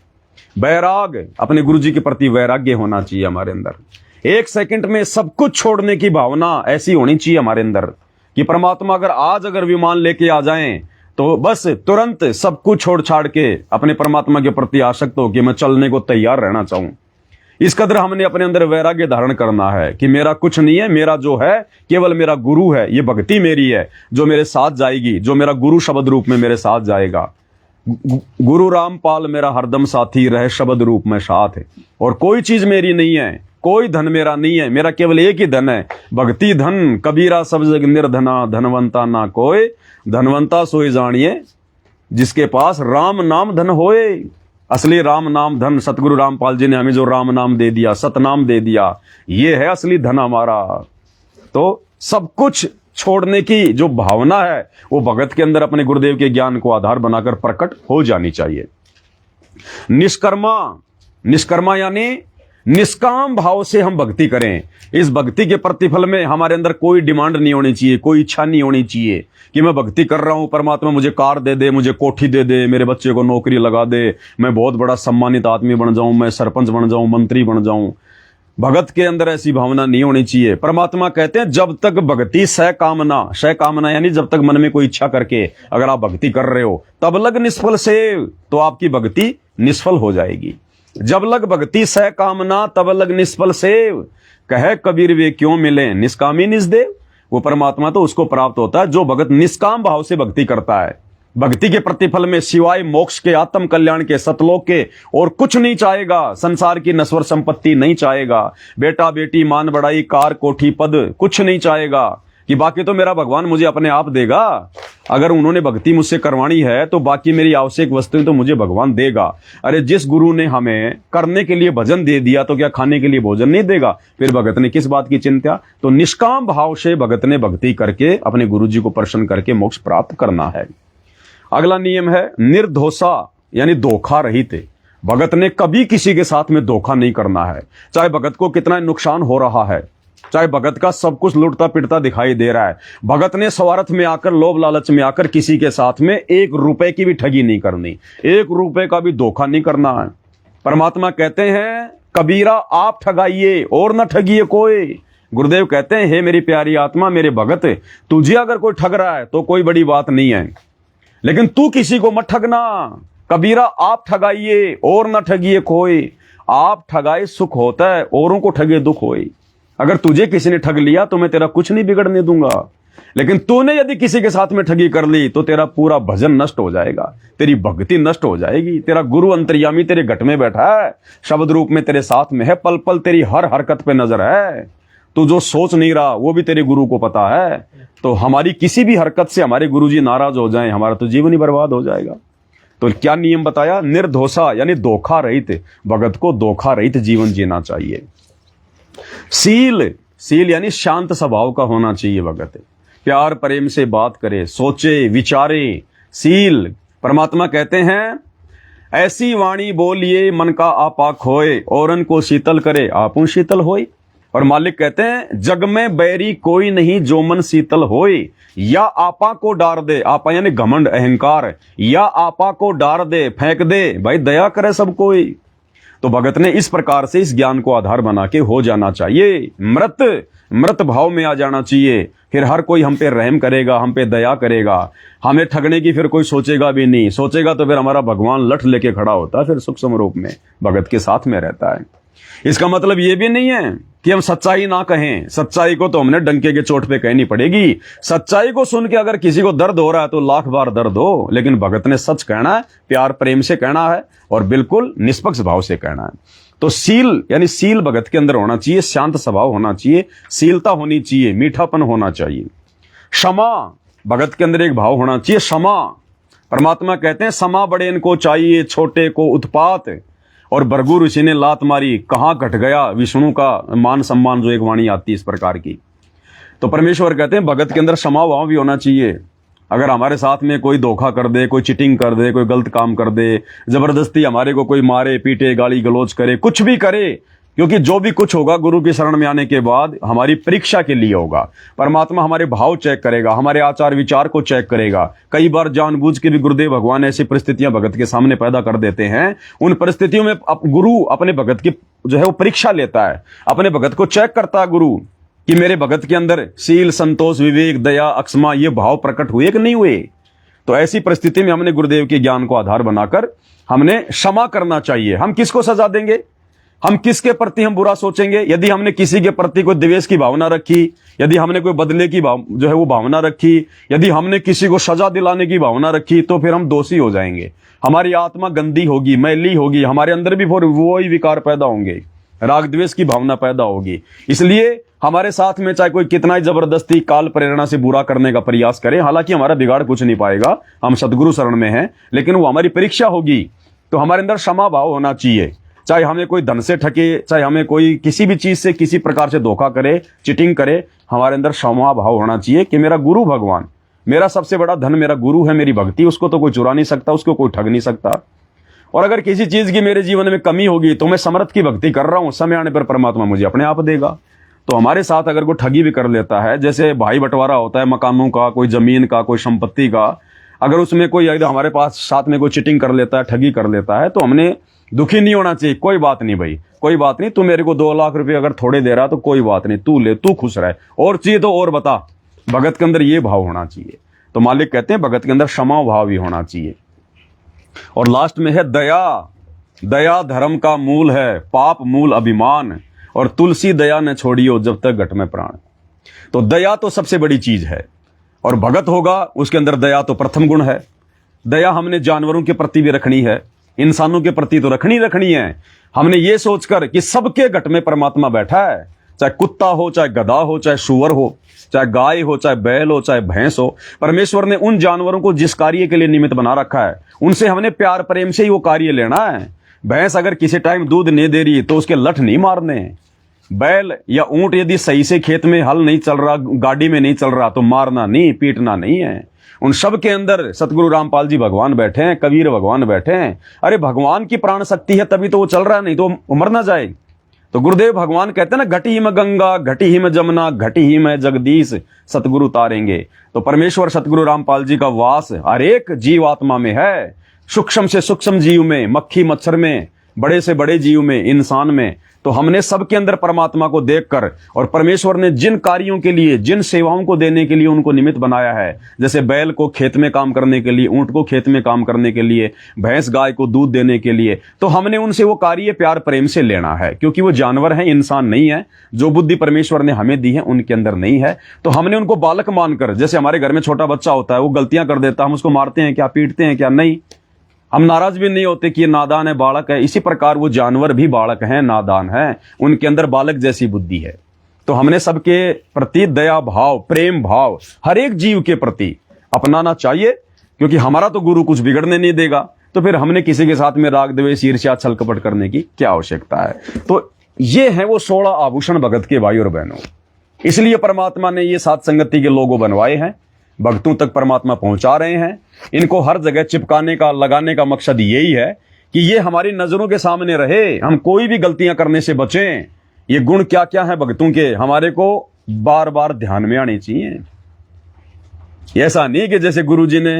वैराग, अपने गुरु जी के प्रति वैराग्य होना चाहिए हमारे अंदर। एक सेकंड में सब कुछ छोड़ने की भावना ऐसी होनी चाहिए हमारे अंदर कि परमात्मा अगर विमान लेके आ जाएं तो बस तुरंत सब कुछ छोड़ छाड़ के अपने परमात्मा के प्रति आसक्त हो कि मैं चलने को तैयार रहना चाहूं। इस कदर हमने अपने अंदर वैराग्य धारण करना है कि मेरा कुछ नहीं है, मेरा जो है केवल मेरा गुरु है, ये भक्ति मेरी है जो मेरे साथ जाएगी, जो मेरा गुरु शब्द रूप में मेरे साथ जाएगा। गुरु रामपाल मेरा हरदम साथी, रहे शब्द रूप में साथ है। और कोई चीज मेरी नहीं है, कोई धन मेरा नहीं है, मेरा केवल एक ही धन है, भक्ति धन। कबीरा सब जग निर्धना, धनवंता ना कोई, धनवंता सोई जानिए जिसके पास राम नाम धन होए। असली राम नाम धन सतगुरु रामपाल जी ने हमें जो राम नाम दे दिया, सतनाम दे दिया, ये है असली धन हमारा। तो सब कुछ छोड़ने की जो भावना है वो भगत के अंदर अपने गुरुदेव के ज्ञान को आधार बनाकर प्रकट हो जानी चाहिए। निष्कर्मा, निष्कर्मा यानी निष्काम भाव से हम भक्ति करें। इस भक्ति के प्रतिफल में हमारे अंदर कोई डिमांड नहीं होनी चाहिए, कोई इच्छा नहीं होनी चाहिए कि मैं भक्ति कर रहा हूं, परमात्मा मुझे कार दे दे, मुझे कोठी दे दे, मेरे बच्चे को नौकरी लगा दे, मैं बहुत बड़ा सम्मानित आदमी बन जाऊं, मैं सरपंच बन जाऊं, मंत्री बन जाऊं। भगत के अंदर ऐसी भावना नहीं होनी चाहिए। परमात्मा कहते हैं जब तक भक्ति सकामना, सकामना यानी जब तक मन में कोई इच्छा करके अगर आप भक्ति कर रहे हो तब लग निष्फल सेव, तो आपकी भक्ति निष्फल हो जाएगी। जब लग भक्ति सकामना तब लग निष्फल सेव, कहे कबीर वे क्यों मिले निष्कामी निजदेव। वो परमात्मा तो उसको प्राप्त होता है जो भगत निष्काम भाव से भक्ति करता है। भक्ति के प्रतिफल में सिवाय मोक्ष के, आत्म कल्याण के, सतलोक के और कुछ नहीं चाहेगा। संसार की नश्वर संपत्ति नहीं चाहेगा, बेटा बेटी मान बढ़ाई कार कोठी पद कुछ नहीं चाहेगा कि बाकी तो मेरा भगवान मुझे अपने आप देगा। अगर उन्होंने भक्ति मुझसे करवानी है तो बाकी मेरी आवश्यक वस्तुएं तो मुझे भगवान देगा। अरे जिस गुरु ने हमें करने के लिए भजन दे दिया तो क्या खाने के लिए भोजन नहीं देगा? फिर भगत ने किस बात की चिंता? तो निष्काम भाव से भगत ने भक्ति करके अपने गुरु जी को प्रसन्न करके मोक्ष प्राप्त करना है। अगला नियम है निर्दोषा यानी धोखा रहित। भगत ने कभी किसी के साथ में धोखा नहीं करना है। चाहे भगत को कितना नुकसान हो रहा है, चाहे भगत का सब कुछ लुटता पिटता दिखाई दे रहा है, भगत ने स्वार्थ में आकर, लोभ लालच में आकर किसी के साथ में 1 रुपए की भी ठगी नहीं करनी, 1 रुपए का भी धोखा नहीं करना है। परमात्मा कहते हैं कबीरा आप ठगाइए और न ठगिए कोई। गुरुदेव कहते हैं हे मेरी प्यारी आत्मा, मेरे भगत, तुझे अगर कोई ठग रहा है तो कोई बड़ी बात नहीं है, लेकिन तू किसी को मत ठगना। कबीरा आप ठगाइए और न ठगिए कोई। आप ठगाए सुख होता है, औरों को ठगे दुख होए। अगर तुझे किसी ने ठग लिया तो मैं तेरा कुछ नहीं बिगड़ने दूंगा, लेकिन तूने यदि किसी के साथ में ठगी कर ली तो तेरा पूरा भजन नष्ट हो जाएगा, तेरी भक्ति नष्ट हो जाएगी। तेरा गुरु अंतर्यामी तेरे घट में बैठा है, शब्द रूप में तेरे साथ में है, पल पल तेरी हर हरकत पे नजर है। तू जो सोच नहीं रहा वो भी तेरे गुरु को पता है। तो हमारी किसी भी हरकत से हमारे गुरु जी नाराज हो जाएं, हमारा तो जीवन ही बर्बाद हो जाएगा। तो क्या नियम बताया? निर्दोषा यानी धोखा रहित। भगत को धोखा रहित जीवन जीना चाहिए। सील, सील यानी शांत स्वभाव का होना चाहिए भगत। प्यार प्रेम से बात करे, सोचे विचारे। सील, परमात्मा कहते हैं ऐसी वाणी बोलिए मन का आपा खोए, औरन को शीतल करे आपू शीतल होए। और मालिक कहते हैं जग में बैरी कोई नहीं जो मन शीतल होए, या आपा को डार दे, आपा यानी घमंड अहंकार, या आपा को डार दे फेंक दे, भाई दया करे सब कोई। तो भगत ने इस प्रकार से इस ज्ञान को आधार बना के हो जाना चाहिए। मृत भाव में आ जाना चाहिए, फिर हर कोई हम पे रहम करेगा, हम पे दया करेगा, हमें ठगने की फिर कोई सोचेगा भी नहीं। सोचेगा तो फिर हमारा भगवान लठ लेके खड़ा होता है, फिर सूक्ष्म रूप में भगत के साथ में रहता है। इसका मतलब ये भी नहीं है कि हम सच्चाई ना कहें। सच्चाई को तो हमने डंके के चोट पे कहनी पड़ेगी। सच्चाई को सुन के अगर किसी को दर्द हो रहा है तो लाख बार दर्द हो, लेकिन भगत ने सच कहना है, प्यार प्रेम से कहना है और बिल्कुल निष्पक्ष भाव से कहना है। तो सील यानी सील भगत के अंदर होना चाहिए, शांत स्वभाव होना चाहिए, शीलता होनी चाहिए, मीठापन होना चाहिए। क्षमा, भगत के अंदर एक भाव होना चाहिए क्षमा। परमात्मा कहते हैं समा बड़े इनको चाहिए, छोटे को उत्पात। और भृगु ऋषि ने लात मारी, कहां घट गया विष्णु का मान सम्मान, जो एक वाणी आती है इस प्रकार की। तो परमेश्वर कहते हैं भगत के अंदर क्षमा भाव भी होना चाहिए। अगर हमारे साथ में कोई धोखा कर दे, कोई चीटिंग कर दे, कोई गलत काम कर दे, जबरदस्ती हमारे को कोई मारे पीटे गाली गलौज करे, कुछ भी करे, क्योंकि जो भी कुछ होगा गुरु की शरण में आने के बाद हमारी परीक्षा के लिए होगा। परमात्मा हमारे भाव चेक करेगा, हमारे आचार विचार को चेक करेगा। कई बार जानबूझ के भी गुरुदेव भगवान ऐसी परिस्थितियां भगत के सामने पैदा कर देते हैं। उन परिस्थितियों में गुरु अपने भगत की जो है वो परीक्षा लेता है, अपने भगत को चेक करता है गुरु कि मेरे भगत के अंदर शील, संतोष, विवेक, दया, अक्षमा ये भाव प्रकट हुए कि नहीं हुए। तो ऐसी परिस्थिति में हमने गुरुदेव के ज्ञान को आधार बनाकर हमने क्षमा करना चाहिए। हम किसको सजा देंगे? हम किसके प्रति हम बुरा सोचेंगे? यदि हमने किसी के प्रति कोई द्वेष की भावना रखी, यदि हमने कोई बदले की जो है वो भावना रखी, यदि हमने किसी को सजा दिलाने की भावना रखी, तो फिर हम दोषी हो जाएंगे। हमारी आत्मा गंदी होगी, मैली होगी, हमारे अंदर भी वो ही विकार पैदा होंगे। राग द्वेष की भावना पैदा होगी। इसलिए हमारे साथ में चाहे कोई कितना ही जबरदस्ती काल प्रेरणा से बुरा करने का प्रयास करे, हालांकि हमारा बिगाड़ कुछ नहीं पाएगा, हम सतगुरु शरण में हैं, लेकिन वो हमारी परीक्षा होगी। तो हमारे अंदर क्षमा भाव होना चाहिए। चाहे हमें कोई धन से ठगे, चाहे हमें कोई किसी भी चीज से किसी प्रकार से धोखा करे, चीटिंग करे, हमारे अंदर क्षमा भाव होना चाहिए कि मेरा गुरु भगवान, मेरा सबसे बड़ा धन मेरा गुरु है, मेरी भक्ति, उसको तो कोई चुरा नहीं सकता, उसको कोई ठग नहीं सकता। और अगर किसी चीज की मेरे जीवन में कमी होगी तो मैं समर्थ की भक्ति कर रहा हूं, समय आने पर परमात्मा मुझे अपने आप देगा। तो हमारे साथ अगर कोई ठगी भी कर लेता है, जैसे भाई बंटवारा होता है मकानों का, कोई जमीन का, कोई संपत्ति का, अगर उसमें कोई हमारे पास साथ में कोई चीटिंग कर लेता है, ठगी कर लेता है, तो हमने दुखी नहीं होना चाहिए। कोई बात नहीं भाई, कोई बात नहीं, तू मेरे को 2 लाख रुपए अगर थोड़े दे रहा तो कोई बात नहीं, तू ले, तू खुश रहे, और चाहिए तो और बता। भगत के अंदर ये भाव होना चाहिए। तो मालिक कहते हैं भगत के अंदर क्षमा भाव भी होना चाहिए। और लास्ट में है दया। दया धर्म का मूल है, पाप मूल अभिमान, और तुलसी दया न छोड़ियो जब तक घट में प्राण। तो दया तो सबसे बड़ी चीज है, और भगत होगा उसके अंदर दया तो प्रथम गुण है। दया हमने जानवरों के प्रति भी रखनी है, इंसानों के प्रति तो रखनी है। हमने ये सोचकर कि सबके घट में परमात्मा बैठा है, चाहे कुत्ता हो, चाहे गधा हो, चाहे सुअर हो, चाहे गाय हो, चाहे बैल हो, चाहे भैंस हो, परमेश्वर ने उन जानवरों को जिस कार्य के लिए निमित्त बना रखा है, उनसे हमने प्यार प्रेम से ही वो कार्य लेना है। भैंस अगर किसी टाइम दूध नहीं दे रही तो उसके लठ नहीं मारने। बैल या ऊंट यदि सही से खेत में हल नहीं चल रहा, गाड़ी में नहीं चल रहा, तो मारना नहीं, पीटना नहीं है। उन सब के अंदर सतगुरु रामपाल जी भगवान बैठे हैं, कबीर भगवान बैठे हैं। अरे भगवान की प्राण शक्ति है तभी तो वो चल रहा है, नहीं तो मर ना जाए। तो गुरुदेव भगवान कहते हैं ना, घटी ही में गंगा, घटी ही में जमुना, घटी ही में जगदीश सतगुरु तारेंगे। तो परमेश्वर सतगुरु रामपाल जी का वास हर एक जीव आत्मा में है, सूक्ष्म से सूक्ष्म जीव में, मक्खी मच्छर में, बड़े से बड़े जीव में, इंसान में। तो हमने सबके अंदर परमात्मा को देखकर, और परमेश्वर ने जिन कार्यों के लिए, जिन सेवाओं को देने के लिए उनको निमित्त बनाया है, जैसे बैल को खेत में काम करने के लिए, ऊंट को खेत में काम करने के लिए, भैंस गाय को दूध देने के लिए, तो हमने उनसे वो कार्य प्यार प्रेम से लेना है, क्योंकि वो जानवर हैं, इंसान नहीं है। जो बुद्धि परमेश्वर ने हमें दी है उनके अंदर नहीं है। तो हमने उनको बालक मानकर, जैसे हमारे घर में छोटा बच्चा होता है, वो गलतियां कर देता, हम उसको मारते हैं क्या, पीटते हैं क्या? नहीं। हम नाराज भी नहीं होते कि ये नादान है, बालक है। इसी प्रकार वो जानवर भी बालक हैं, नादान हैं, उनके अंदर बालक जैसी बुद्धि है। तो हमने सबके प्रति दया भाव, प्रेम भाव हर एक जीव के प्रति अपनाना चाहिए, क्योंकि हमारा तो गुरु कुछ बिगड़ने नहीं देगा। तो फिर हमने किसी के साथ में राग द्वेष ईर्ष्या छल कपट करने की क्या आवश्यकता है? तो ये है वो 16 आभूषण भगत के भाई और बहनों। इसलिए परमात्मा ने ये सात संगति के लोगो बनवाए हैं, भक्तों तक परमात्मा पहुंचा रहे हैं। इनको हर जगह चिपकाने का, लगाने का मकसद यही है कि ये हमारी नजरों के सामने रहे, हम कोई भी गलतियां करने से बचें। ये गुण क्या क्या है भक्तों के, हमारे को बार बार ध्यान में आने चाहिए। ऐसा नहीं कि जैसे गुरु जी ने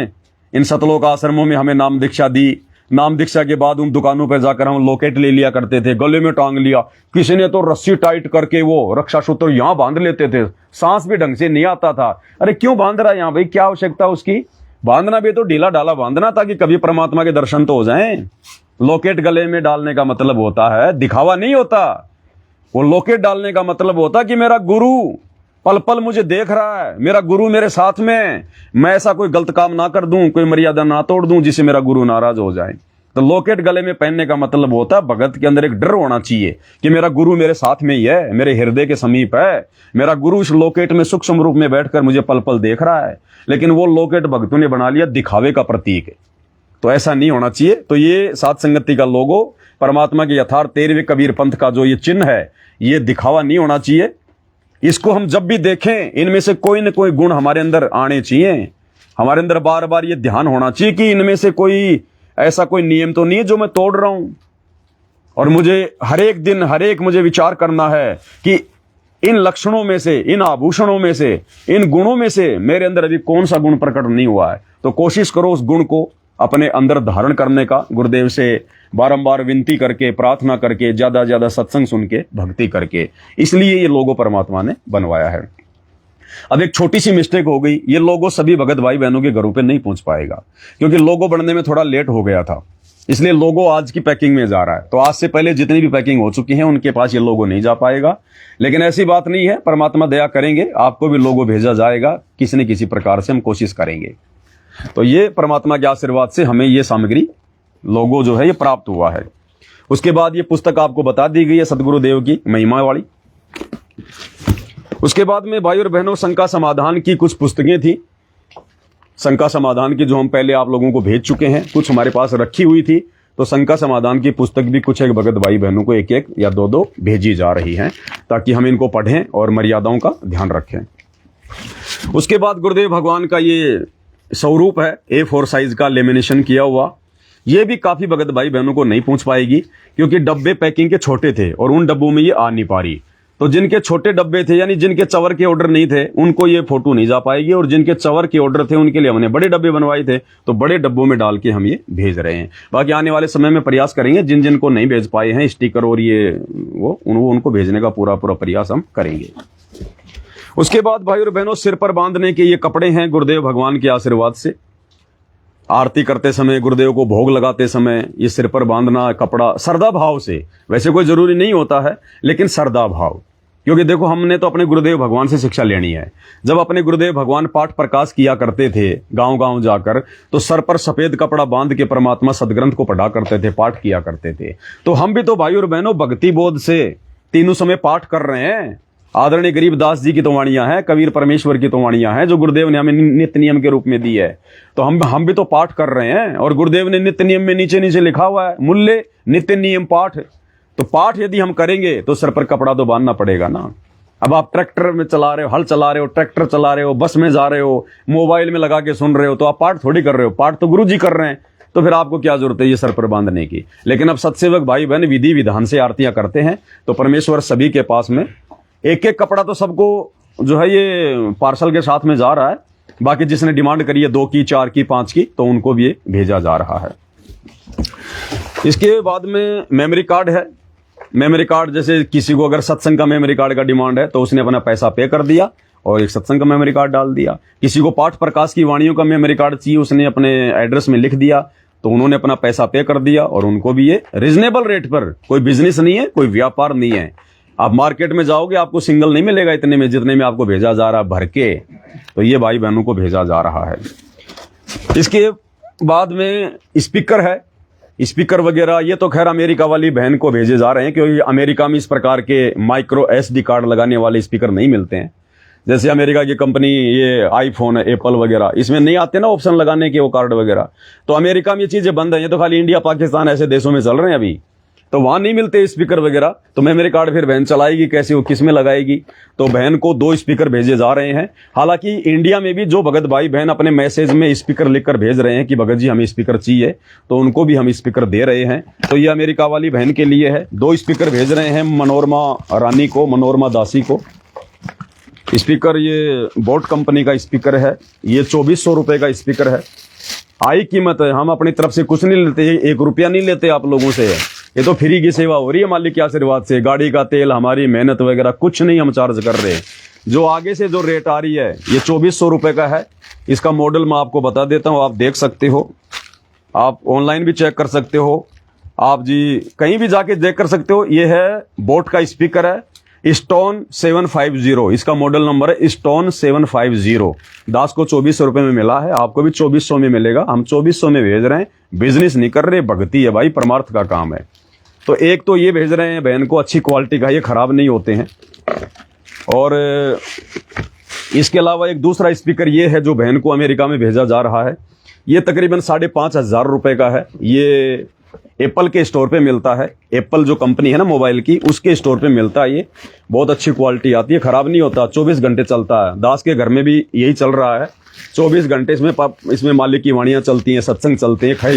इन सतलोक आश्रमों में हमें नाम दीक्षा दी, नाम दीक्षा के बाद उन दुकानों पर जाकर हम लॉकेट ले लिया करते थे, गले में टांग लिया, किसी ने तो रस्सी टाइट करके वो रक्षा सूत्र यहां बांध लेते थे, सांस भी ढंग से नहीं आता था। अरे क्यों बांध रहा है यहां भाई, क्या आवश्यकता उसकी? बांधना भी तो ढीला ढाला बांधना, ताकि कभी परमात्मा के दर्शन तो हो जाएं। लॉकेट गले में डालने का मतलब होता है दिखावा नहीं होता, वो लॉकेट डालने का मतलब होता कि मेरा गुरु पल पल मुझे देख रहा है, मेरा गुरु मेरे साथ में, मैं ऐसा कोई गलत काम ना कर दूं, कोई मर्यादा ना तोड़ दूं जिससे मेरा गुरु नाराज हो जाए। तो लॉकेट गले में पहनने का मतलब होता है भगत के अंदर एक डर होना चाहिए कि मेरा गुरु मेरे साथ में ही है, मेरे हृदय के समीप है, मेरा गुरु इस लॉकेट में सूक्ष्म रूप में बैठकर मुझे पल पल देख रहा है। लेकिन वो लॉकेट भक्तों ने बना लिया दिखावे का प्रतीक है, तो ऐसा नहीं होना चाहिए। तो ये सात संगति का लोगो, परमात्मा के यथार्थ 13वें कबीर पंथ का जो ये चिन्ह है, ये दिखावा नहीं होना चाहिए। इसको हम जब भी देखें, इनमें से कोई न कोई गुण हमारे अंदर आने चाहिए। हमारे अंदर बार बार ये ध्यान होना चाहिए कि इनमें से कोई ऐसा कोई नियम तो नहीं है जो मैं तोड़ रहा हूं। और मुझे हर एक दिन, हर एक मुझे विचार करना है कि इन लक्षणों में से, इन आभूषणों में से, इन गुणों में से मेरे अंदर अभी कौन सा गुण प्रकट नहीं हुआ है। तो कोशिश करो उस गुण को अपने अंदर धारण करने का, गुरुदेव से बारंबार विनती करके, प्रार्थना करके, ज्यादा ज्यादा सत्संग सुन के, भक्ति करके। इसलिए ये लोगो परमात्मा ने बनवाया है। अब एक छोटी सी मिस्टेक हो गई, ये लोगो सभी भगत भाई बहनों के घरों पे नहीं पहुंच पाएगा, क्योंकि लोगो बनने में थोड़ा लेट हो गया था, इसलिए लोगो आज की पैकिंग में जा रहा है। तो आज से पहले जितनी भी पैकिंग हो चुकी है उनके पास ये लोगो नहीं जा पाएगा। लेकिन ऐसी बात नहीं है, परमात्मा दया करेंगे, आपको भी लोगो भेजा जाएगा, किसी न किसी प्रकार से हम कोशिश करेंगे। तो ये परमात्मा के आशीर्वाद से हमें ये सामग्री, लोगो जो है ये प्राप्त हुआ है। उसके बाद ये पुस्तक आपको बता दी गई है सदगुरुदेव की महिमा वाली। उसके बाद में भाई और बहनों शंका समाधान की कुछ पुस्तकें थी, शंका समाधान की जो हम पहले आप लोगों को भेज चुके हैं, कुछ हमारे पास रखी हुई थी, तो शंका समाधान की पुस्तक भी कुछ एक भगत भाई बहनों को एक एक या दो दो भेजी जा रही हैं, ताकि हम इनको पढ़ें और मर्यादाओं का ध्यान रखें। उसके बाद गुरुदेव भगवान का ये स्वरूप है A4 साइज का लेमिनेशन किया हुआ, ये भी काफी भगत भाई बहनों को नहीं पहुंच पाएगी, क्योंकि डब्बे पैकिंग के छोटे थे और उन डब्बों में ये आ नहीं पा रही। तो जिनके छोटे डब्बे थे, यानी जिनके चवर के ऑर्डर नहीं थे, उनको ये फोटो नहीं जा पाएगी, और जिनके चवर के ऑर्डर थे उनके लिए हमने बड़े डब्बे बनवाए थे, तो बड़े डब्बों में डाल के हम ये भेज रहे हैं। बाकी आने वाले समय में प्रयास करेंगे, जिन जिन को नहीं भेज पाए हैं स्टिकर और ये उनको भेजने का पूरा प्रयास हम करेंगे। उसके बाद भाई और बहनों सिर पर बांधने के ये कपड़े हैं गुरुदेव भगवान के आशीर्वाद से। आरती करते समय, गुरुदेव को भोग लगाते समय ये सिर पर बांधना कपड़ा श्रद्धा भाव से, वैसे कोई जरूरी नहीं होता है, लेकिन श्रद्धा भाव, क्योंकि देखो हमने तो अपने गुरुदेव भगवान से शिक्षा लेनी है। जब अपने गुरुदेव भगवान पाठ प्रकाश किया करते थे गांव गांव जाकर, तो सर पर सफेद कपड़ा बांध के परमात्मा सदग्रंथ को पढ़ा करते थे, पाठ किया करते थे। तो हम भी तो भाई और बहनों भक्ति बोध से तीनों समय पाठ कर रहे हैं। आदरणीय गरीबदास जी की तो वाणियां हैं, कबीर परमेश्वर की तो वाणियां हैं, जो गुरुदेव ने हमें नित्य नियम के रूप में दी है। तो हम भी तो पाठ कर रहे हैं, और गुरुदेव ने नित्य नियम में नीचे नीचे लिखा हुआ है, मूल्य नित्य नियम पाठ। तो पाठ यदि हम करेंगे तो सर पर कपड़ा तो बांधना पड़ेगा ना। अब आप ट्रैक्टर में चला रहे हो, हल चला रहे हो, ट्रैक्टर चला रहे हो, बस में जा रहे हो, मोबाइल में लगा के सुन रहे हो, तो आप पाठ थोड़ी कर रहे हो, पाठ तो गुरु जी कर रहे हैं। तो फिर आपको क्या जरूरत है ये सर पर बांधने की। लेकिन अब सत्सेवक भाई बहन विधि विधान से आरतियां करते हैं, तो परमेश्वर सभी के पास में एक एक कपड़ा तो सबको जो है ये पार्सल के साथ में जा रहा है। बाकी जिसने डिमांड करी है 2 की, 4 की, 5 की, तो उनको भी ये भेजा जा रहा है। इसके बाद में मेमोरी कार्ड है। मेमोरी कार्ड जैसे किसी को अगर सत्संग का मेमोरी कार्ड का डिमांड है, तो उसने अपना पैसा पे कर दिया और एक सत्संग का मेमोरी कार्ड डाल दिया। किसी को पाठ प्रकाश की वाणियों का मेमोरी कार्ड चाहिए, उसने अपने एड्रेस में लिख दिया, तो उन्होंने अपना पैसा पे कर दिया, और उनको भी ये रिजनेबल रेट पर, कोई बिजनेस नहीं है, कोई व्यापार नहीं है। आप मार्केट में जाओगे आपको सिंगल नहीं मिलेगा इतने में जितने में आपको भेजा जा रहा है भर के, तो ये भाई बहनों को भेजा जा रहा है। इसके बाद में स्पीकर है, स्पीकर वगैरह ये तो खैर अमेरिका वाली बहन को भेजे जा रहे हैं, क्योंकि अमेरिका में इस प्रकार के माइक्रो SD कार्ड लगाने वाले स्पीकर नहीं मिलते हैं। जैसे अमेरिका की कंपनी ये आईफोन है, एप्पल वगैरह, इसमें नहीं आते ना ऑप्शन लगाने के वो कार्ड वगैरह, तो अमेरिका में ये चीजें बंद है। ये तो खाली इंडिया पाकिस्तान ऐसे देशों में चल रहे हैं अभी, तो वहां नहीं मिलते स्पीकर वगैरह। तो मेमोरी कार्ड फिर बहन चलाएगी कैसे, वो किस में लगाएगी? तो बहन को 2 स्पीकर भेजे जा रहे हैं। हालांकि इंडिया में भी जो भगत भाई बहन अपने मैसेज में स्पीकर लिखकर भेज रहे हैं कि भगत जी हमें स्पीकर चाहिए, तो उनको भी हम स्पीकर दे रहे हैं। तो ये अमेरिका वाली बहन के लिए है। 2 स्पीकर भेज रहे हैं मनोरमा रानी को, मनोरमा दासी को। स्पीकर ये बोट कंपनी का स्पीकर है, ये 2400 रुपए का स्पीकर है। आई कीमत है, हम अपनी तरफ से कुछ नहीं लेते, 1 रुपया नहीं लेते आप लोगों से। ये तो फ्री की सेवा हो रही है मालिक के आशीर्वाद से। गाड़ी का तेल, हमारी मेहनत वगैरह कुछ नहीं हम चार्ज कर रहे। जो आगे से जो रेट आ रही है ये 2400 रुपए का है। इसका मॉडल मैं आपको बता देता हूं, आप देख सकते हो, आप ऑनलाइन भी चेक कर सकते हो, आप जी कहीं भी जाके देख कर सकते हो। ये है बोट का स्पीकर है, स्टोन 750, इसका मॉडल नंबर है स्टोन 750। दास को 2400 रुपए में मिला है, आपको भी 2400 में मिलेगा। हम 2400 में भेज रहे हैं, बिजनेस नहीं कर रहे, भक्ति है भाई, परमार्थ का काम है। तो एक तो ये भेज रहे हैं बहन को, अच्छी क्वालिटी का, ये खराब नहीं होते हैं। और इसके अलावा एक दूसरा स्पीकर ये है जो बहन को अमेरिका में भेजा जा रहा है। ये तकरीबन 5,500 रुपए का है। ये एप्पल के स्टोर पे मिलता है, एप्पल जो कंपनी है ना मोबाइल की, उसके स्टोर पे मिलता है। ये बहुत अच्छी क्वालिटी आती है, खराब नहीं होता, 24 घंटे चलता है। दास के घर में भी यही चल रहा है, 24 घंटे इसमें मालिक की वाणियां चलती हैं, सत्संग चलते हैं,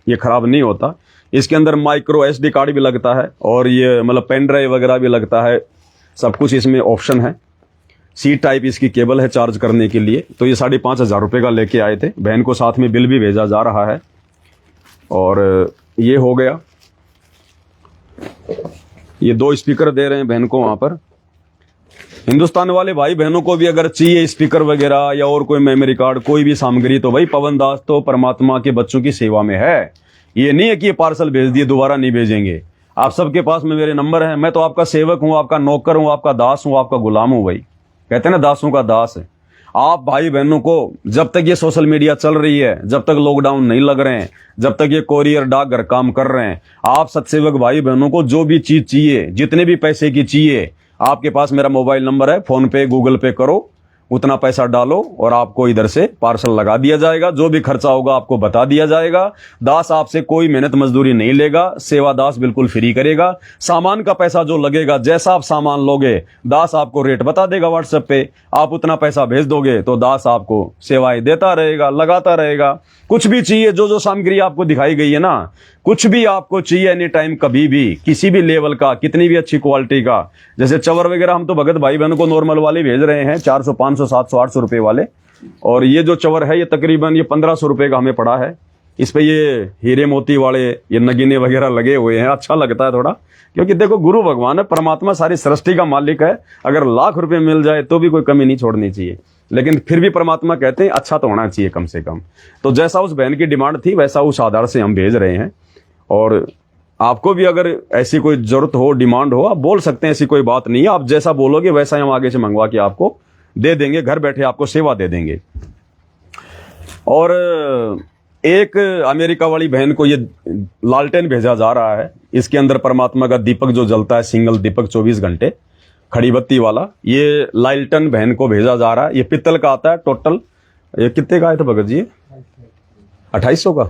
ये खराब नहीं होता। इसके अंदर माइक्रो SD कार्ड भी लगता है, और ये मतलब पेन ड्राइव वगैरह भी लगता है, सब कुछ इसमें ऑप्शन है। C टाइप इसकी केबल है चार्ज करने के लिए। तो ये 5,500 रुपए का लेके आए थे, बहन को साथ में बिल भी भेजा जा रहा है। और ये हो गया, ये 2 स्पीकर दे रहे हैं बहन को वहां पर। हिंदुस्तान वाले भाई बहनों को भी अगर चाहिए स्पीकर वगैरह या और कोई मेमोरी कार्ड, कोई भी सामग्री, तो भाई पवन दास तो परमात्मा के बच्चों की सेवा में है। ये नहीं है कि ये पार्सल भेज दिए दोबारा नहीं भेजेंगे। आप सबके पास में मेरे नंबर है, मैं तो आपका सेवक हूं, आपका नौकर हूं, आपका दास हूं, आपका गुलाम हूं। भाई कहते हैं ना दासों का दास है। आप भाई बहनों को जब तक ये सोशल मीडिया चल रही है, जब तक लॉकडाउन नहीं लग रहे हैं, जब तक ये कोरियर डाकघर काम कर रहे हैं, आप सत्सेवक भाई बहनों को जो भी चीज चाहिए, जितने भी पैसे की चाहिए, आपके पास मेरा मोबाइल नंबर है, फोन पे गूगल पे करो, उतना पैसा डालो और आपको इधर से पार्सल लगा दिया जाएगा। जो भी खर्चा होगा आपको बता दिया जाएगा। दास आपसे कोई मेहनत मजदूरी नहीं लेगा, सेवा दास बिल्कुल फ्री करेगा। सामान का पैसा जो लगेगा, जैसा आप सामान लोगे दास आपको रेट बता देगा व्हाट्सएप पे, आप उतना पैसा भेज दोगे तो दास आपको सेवाएं देता रहेगा, लगाता रहेगा। कुछ भी चाहिए, जो जो सामग्री आपको दिखाई गई है ना, कुछ भी आपको चाहिए एनी टाइम, कभी भी, किसी भी लेवल का, कितनी भी अच्छी क्वालिटी का, जैसे चवर वगैरह हम तो भगत भाई बहनों को नॉर्मल वाले भेज रहे हैं, 400 500 700 800 रुपए वाले। और ये जो चवर है ये तकरीबन ये 1500 रुपए का हमें पड़ा है। इस पे ये हीरे मोती वाले ये नगीने वगैरह लगे हुए हैं। अच्छा लगता है थोड़ा, क्योंकि देखो गुरु भगवान है, परमात्मा सारी सृष्टि का मालिक है। अगर लाख रुपए मिल जाए तो भी कोई कमी नहीं छोड़नी चाहिए, लेकिन फिर भी परमात्मा कहते हैं अच्छा तो होना चाहिए कम से कम। तो जैसा उस बहन की डिमांड थी वैसा उस आधार से हम भेज रहे हैं। और आपको भी अगर ऐसी कोई जरूरत हो, डिमांड हो, आप बोल सकते हैं, ऐसी कोई बात नहीं है। आप जैसा बोलोगे वैसा ही हम आगे से मंगवा के आपको दे देंगे, घर बैठे आपको सेवा दे देंगे। और एक अमेरिका वाली बहन को ये लालटेन भेजा जा रहा है। इसके अंदर परमात्मा का दीपक जो जलता है, सिंगल दीपक 24 घंटे खड़ी बत्ती वाला, ये लालटेन बहन को भेजा जा रहा है। ये पित्तल का आता है टोटल। ये कितने का आया था भगत जी? 2800 का।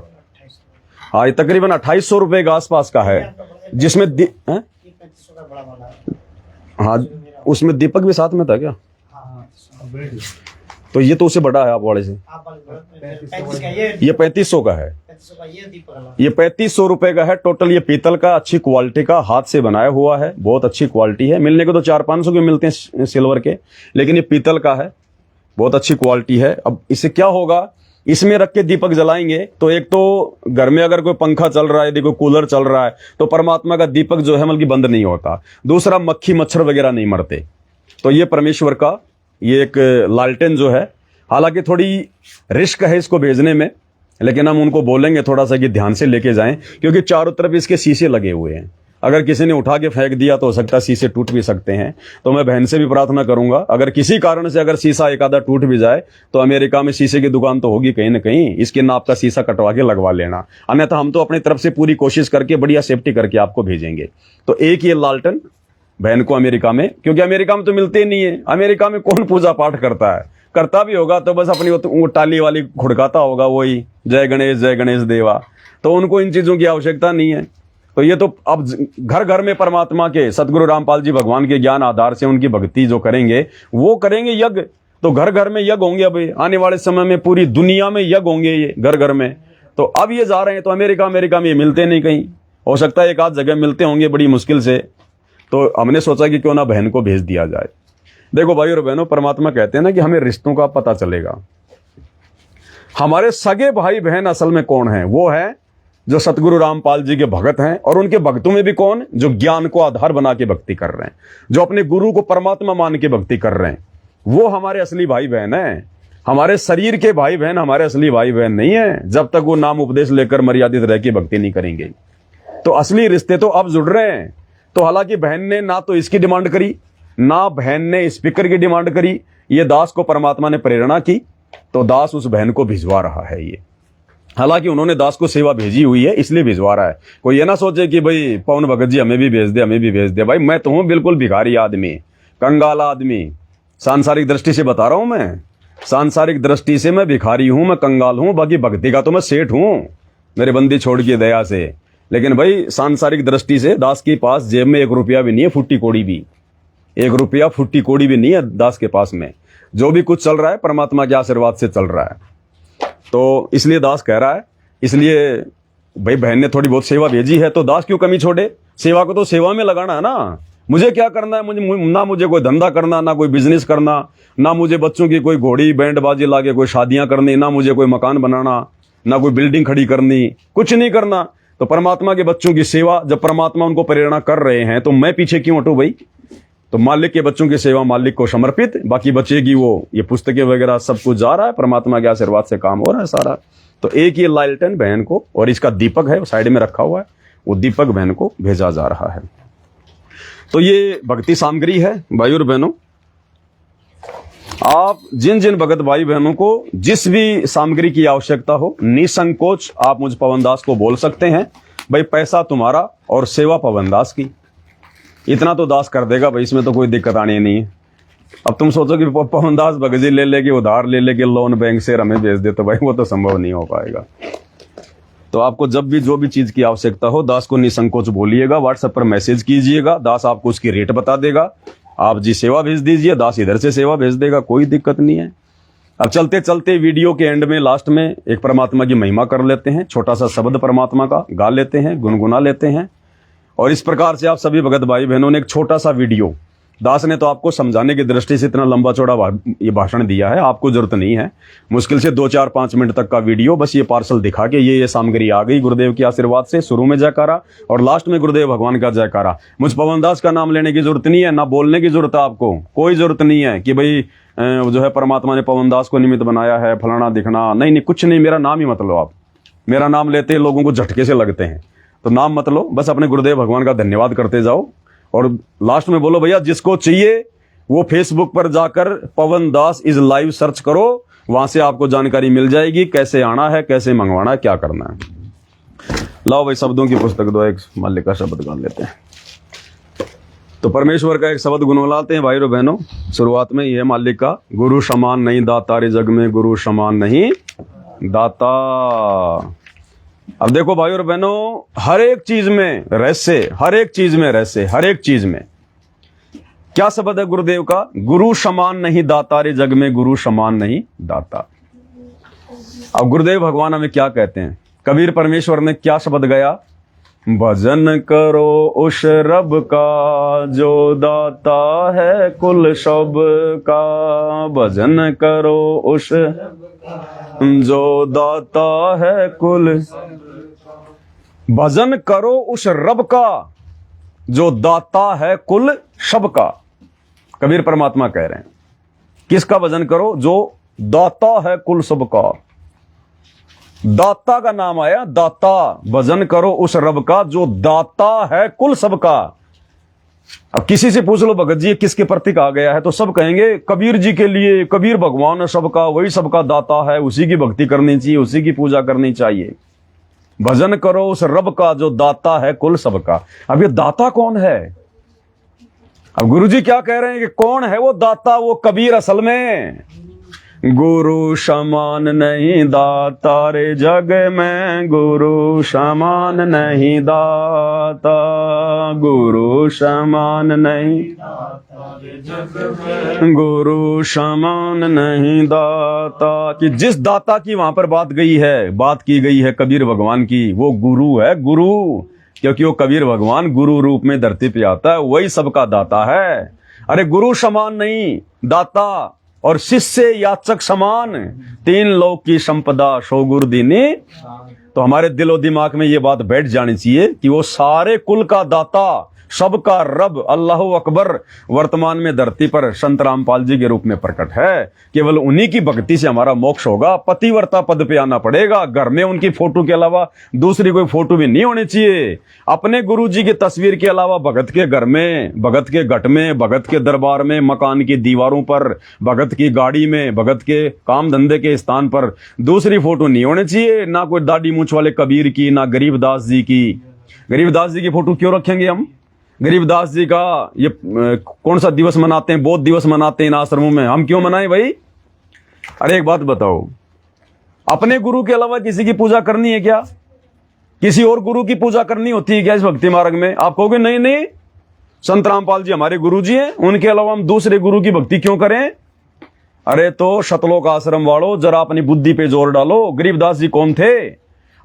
हाँ, ये तकरीबन 2800 रुपए के आसपास का है, जिसमें हाँ, उसमें दीपक भी साथ में था क्या? तो ये तो उससे बड़ा है आप वाले से। ये 3500 का है। ये 3500 रुपए का है टोटल। ये पीतल का, अच्छी क्वालिटी का, हाथ से बनाया हुआ है, बहुत अच्छी क्वालिटी है। मिलने को तो 400-500 के मिलते हैं सिल्वर के, लेकिन ये पीतल का है, बहुत अच्छी क्वालिटी है। अब इससे क्या होगा, इसमें रख के दीपक जलाएंगे तो एक तो घर में अगर कोई पंखा चल रहा है, यदि कोई कूलर चल रहा है, तो परमात्मा का दीपक जो है बल्कि बंद नहीं होता। दूसरा, मक्खी मच्छर वगैरह नहीं मरते। तो ये परमेश्वर का ये एक लालटेन जो है, हालांकि थोड़ी रिस्क है इसको भेजने में, लेकिन हम उनको बोलेंगे थोड़ा सा कि ध्यान से लेके जाएं, क्योंकि चारों तरफ इसके शीशे लगे हुए हैं। अगर किसी ने उठा के फेंक दिया तो हो सकता है शीशे टूट भी सकते हैं। तो मैं बहन से भी प्रार्थना करूंगा, अगर किसी कारण से अगर शीशा एक आधा टूट भी जाए तो अमेरिका में शीशे की दुकान तो होगी कहीं ना कहीं, इसके नाप का शीशा कटवा के लगवा लेना। अन्यथा हम तो अपनी तरफ से पूरी कोशिश करके बढ़िया सेफ्टी करके आपको भेजेंगे। तो एक ये लालटेन बहन को अमेरिका में, क्योंकि अमेरिका में तो मिलते ही नहीं है। अमेरिका में कौन पूजा पाठ करता है? करता भी होगा तो बस अपनी वो टाली वाली खुड़काता होगा, वही जय गणेश देवा। तो उनको इन चीजों की आवश्यकता नहीं है। तो ये तो अब घर घर में परमात्मा के सतगुरु रामपाल जी भगवान के ज्ञान आधार से उनकी भक्ति जो करेंगे वो करेंगे यज्ञ। तो घर घर में यज्ञ होंगे। अब आने वाले समय में पूरी दुनिया में यज्ञ होंगे ये घर घर में। तो अब ये जा रहे हैं तो अमेरिका में ये मिलते नहीं कहीं, हो सकता है एक आध जगह मिलते होंगे बड़ी मुश्किल से। तो हमने सोचा कि क्यों ना बहन को भेज दिया जाए। देखो भाई और बहनों, परमात्मा कहते हैं ना कि हमें रिश्तों का पता चलेगा। हमारे सगे भाई बहन असल में कौन है? वो है जो सतगुरु रामपाल जी के भगत हैं, और उनके भक्तों में भी कौन? जो ज्ञान को आधार बना के भक्ति कर रहे हैं, जो अपने गुरु को परमात्मा मान के भक्ति कर रहे हैं, वो हमारे असली भाई बहन हैं। हमारे शरीर के भाई बहन हमारे असली भाई बहन नहीं है, जब तक वो नाम उपदेश लेकर मर्यादित रह के भक्ति नहीं करेंगे। तो असली रिश्ते तो अब जुड़ रहे हैं। तो हालांकि बहन ने ना तो इसकी डिमांड करी, ना बहन ने स्पीकर की डिमांड करी, ये दास को परमात्मा ने प्रेरणा की, तो दास उस बहन को भिजवा रहा है। ये हालांकि उन्होंने दास को सेवा भेजी हुई है, इसलिए भिजवा रहा है। कोई ये ना सोचे कि भाई पवन भगत जी हमें भी भेज दे, हमें भी भेज दे। भाई मैं तो हूं बिल्कुल भिखारी आदमी, कंगाल आदमी। सांसारिक दृष्टि से बता रहा हूं मैं, सांसारिक दृष्टि से मैं भिखारी हूं, मैं कंगाल हूं। बाकी भक्ति का तो मैं सेठ हूं, मेरे बंदी छोड़ के दया से। लेकिन भाई सांसारिक दृष्टि से दास के पास जेब में 1 रुपया भी नहीं है, फुट्टी कोड़ी भी, 1 रुपया फुट्टी कोड़ी भी नहीं है दास के पास में। जो भी कुछ चल रहा है परमात्मा के आशीर्वाद से चल रहा है। तो इसलिए दास कह रहा है, इसलिए भाई बहन ने थोड़ी बहुत सेवा भेजी है तो दास क्यों कमी छोड़े? सेवा को तो सेवा में लगाना है ना। मुझे क्या करना है? मुझे कोई धंधा करना, ना कोई बिजनेस करना, ना मुझे बच्चों की कोई घोड़ी बैंड बाजी लाके कोई शादियां करनी, ना मुझे कोई मकान बनाना, ना कोई बिल्डिंग खड़ी करनी, कुछ नहीं करना। तो परमात्मा के बच्चों की सेवा, जब परमात्मा उनको प्रेरणा कर रहे हैं तो मैं पीछे क्यों हटूं भाई? तो मालिक के बच्चों की सेवा मालिक को समर्पित, बाकी बचेगी वो ये पुस्तकें वगैरह सब कुछ जा रहा है, परमात्मा के आशीर्वाद से काम हो रहा है सारा। तो एक ये लालटेन बहन को, और इसका दीपक है साइड में रखा हुआ है, वो दीपक बहन को भेजा जा रहा है। तो ये भक्ति सामग्री है भाई और बहनों। आप जिन जिन भगत भाई बहनों को जिस भी सामग्री की आवश्यकता हो, निसंकोच आप मुझ पवन दास को बोल सकते हैं। भाई पैसा तुम्हारा और सेवा पवन दास की, इतना तो दास कर देगा भाई, इसमें तो कोई दिक्कत आनी नहीं है। अब तुम सोचो कि पवन दास भगत जी ले लेके उधार ले लेके लोन बैंक से हमें भेज दे, तो भाई वो तो संभव नहीं हो पाएगा। तो आपको जब भी जो भी चीज की आवश्यकता हो, दास को निसंकोच बोलिएगा, व्हाट्सएप पर मैसेज कीजिएगा, दास आपको उसकी रेट बता देगा। आप जी सेवा भेज दीजिए, दास इधर से सेवा भेज देगा, कोई दिक्कत नहीं है। अब चलते चलते वीडियो के एंड में लास्ट में एक परमात्मा की महिमा कर लेते हैं, छोटा सा शब्द परमात्मा का गा लेते हैं, गुनगुना लेते हैं। और इस प्रकार से आप सभी भगत भाई बहनों ने एक छोटा सा वीडियो, दास ने तो आपको समझाने की दृष्टि से इतना लंबा चौड़ा ये भाषण दिया है, आपको जरूरत नहीं है। मुश्किल से 2-4-5 मिनट तक का वीडियो, बस ये पार्सल दिखा के ये सामग्री आ गई गुरुदेव के आशीर्वाद से। शुरू में जयकारा और लास्ट में गुरुदेव भगवान का जयकारा। मुझ पवन दास का नाम लेने की जरूरत नहीं है, ना बोलने की जरूरत है आपको, कोई जरूरत नहीं है कि भाई जो है परमात्मा ने पवन दास को निमित्त बनाया है, फलाना दिखना, नहीं नहीं, कुछ नहीं। मेरा नाम ही मत लो आप, मेरा नाम लेते लोगों को झटके से लगते हैं, तो नाम मत लो, बस अपने गुरुदेव भगवान का धन्यवाद करते जाओ। और लास्ट में बोलो भैया जिसको चाहिए वो फेसबुक पर जाकर पवन दास इज लाइव सर्च करो, वहां से आपको जानकारी मिल जाएगी, कैसे आना है, कैसे मंगवाना है, क्या करना है। लाओ भाई शब्दों की पुस्तक दो, एक मालिक का शब्द गा लेते हैं। तो परमेश्वर का एक शब्द गुनगुनाते हैं भाई और बहनों। शुरुआत में यह मालिक का, गुरु समान नहीं दाता रे जग में, गुरु समान नहीं दाता। अब देखो भाई और बहनों, हर एक चीज में रहस्य, हर एक चीज में रहस्य, हर एक चीज में क्या शब्द है गुरुदेव का? गुरु समान नहीं दाता रे जग में, गुरु समान नहीं दाता। अब गुरुदेव भगवान हमें क्या कहते हैं? कबीर परमेश्वर ने क्या शब्द गया? भजन करो उस रब का जो दाता है कुल सब का, भजन करो उस जो दाता है कुल, भजन करो उस रब का जो दाता है कुल सब का। कबीर परमात्मा कह रहे हैं किसका भजन करो? जो दाता है कुल सब का। दाता का नाम आया, दाता। भजन करो उस रब का जो दाता है कुल सब का। अब किसी से पूछ लो भगत जी किसके प्रतीक आ गया है, तो सब कहेंगे कबीर जी के लिए, कबीर भगवान है सबका, वही सबका दाता है, उसी की भक्ति करनी चाहिए, उसी की पूजा करनी चाहिए। भजन करो उस रब का जो दाता है कुल सबका। अब ये दाता कौन है? अब गुरुजी क्या कह रहे हैं कि कौन है वो दाता? वो कबीर असल में। गुरु समान नहीं दाता रे जग में, गुरु समान नहीं दाता, गुरु समान नहीं दाता रे जग में, गुरु समान नहीं दाता। कि जिस दाता की वहां पर बात की गई है कबीर भगवान की, वो गुरु है, गुरु। क्योंकि वो कबीर भगवान गुरु रूप में धरती पे आता है, वही सबका दाता है। अरे गुरु समान नहीं दाता और शिष्य याचक समान, तीन लोक की संपदा सो गुरु दीनी। तो हमारे दिलो दिमाग में ये बात बैठ जानी चाहिए कि वो सारे कुल का दाता, सबका रब, अल्लाह अकबर वर्तमान में धरती पर संत रामपाल जी के रूप में प्रकट है। केवल उन्हीं की भक्ति से हमारा मोक्ष होगा, पतिव्रता पद पे आना पड़ेगा। घर में उनकी फोटो के अलावा दूसरी कोई फोटो भी नहीं होनी चाहिए। अपने गुरु जी की तस्वीर के अलावा भगत के घर में, भगत के घट में, भगत के दरबार में, मकान की दीवारों पर, भगत की गाड़ी में, भगत के काम धंधे के स्थान पर दूसरी फोटो नहीं होनी चाहिए। ना कोई दाढ़ी मूंछ वाले कबीर की, ना गरीबदास जी की। गरीबदास जी की फोटो क्यों रखेंगे हम? गरीबदास जी का ये कौन सा दिवस मनाते हैं? बौद्ध दिवस मनाते हैं इन आश्रमों में, हम क्यों मनाएं भाई? अरे एक बात बताओ, अपने गुरु के अलावा किसी की पूजा करनी है क्या? किसी और गुरु की पूजा करनी होती है क्या इस भक्ति मार्ग में? आप कहोगे नहीं नहीं, संत रामपाल जी हमारे गुरु जी हैं, उनके अलावा हम दूसरे गुरु की भक्ति क्यों करें? अरे तो शतलोक आश्रम वालों, जरा अपनी बुद्धि पे जोर डालो। गरीबदास जी कौन थे?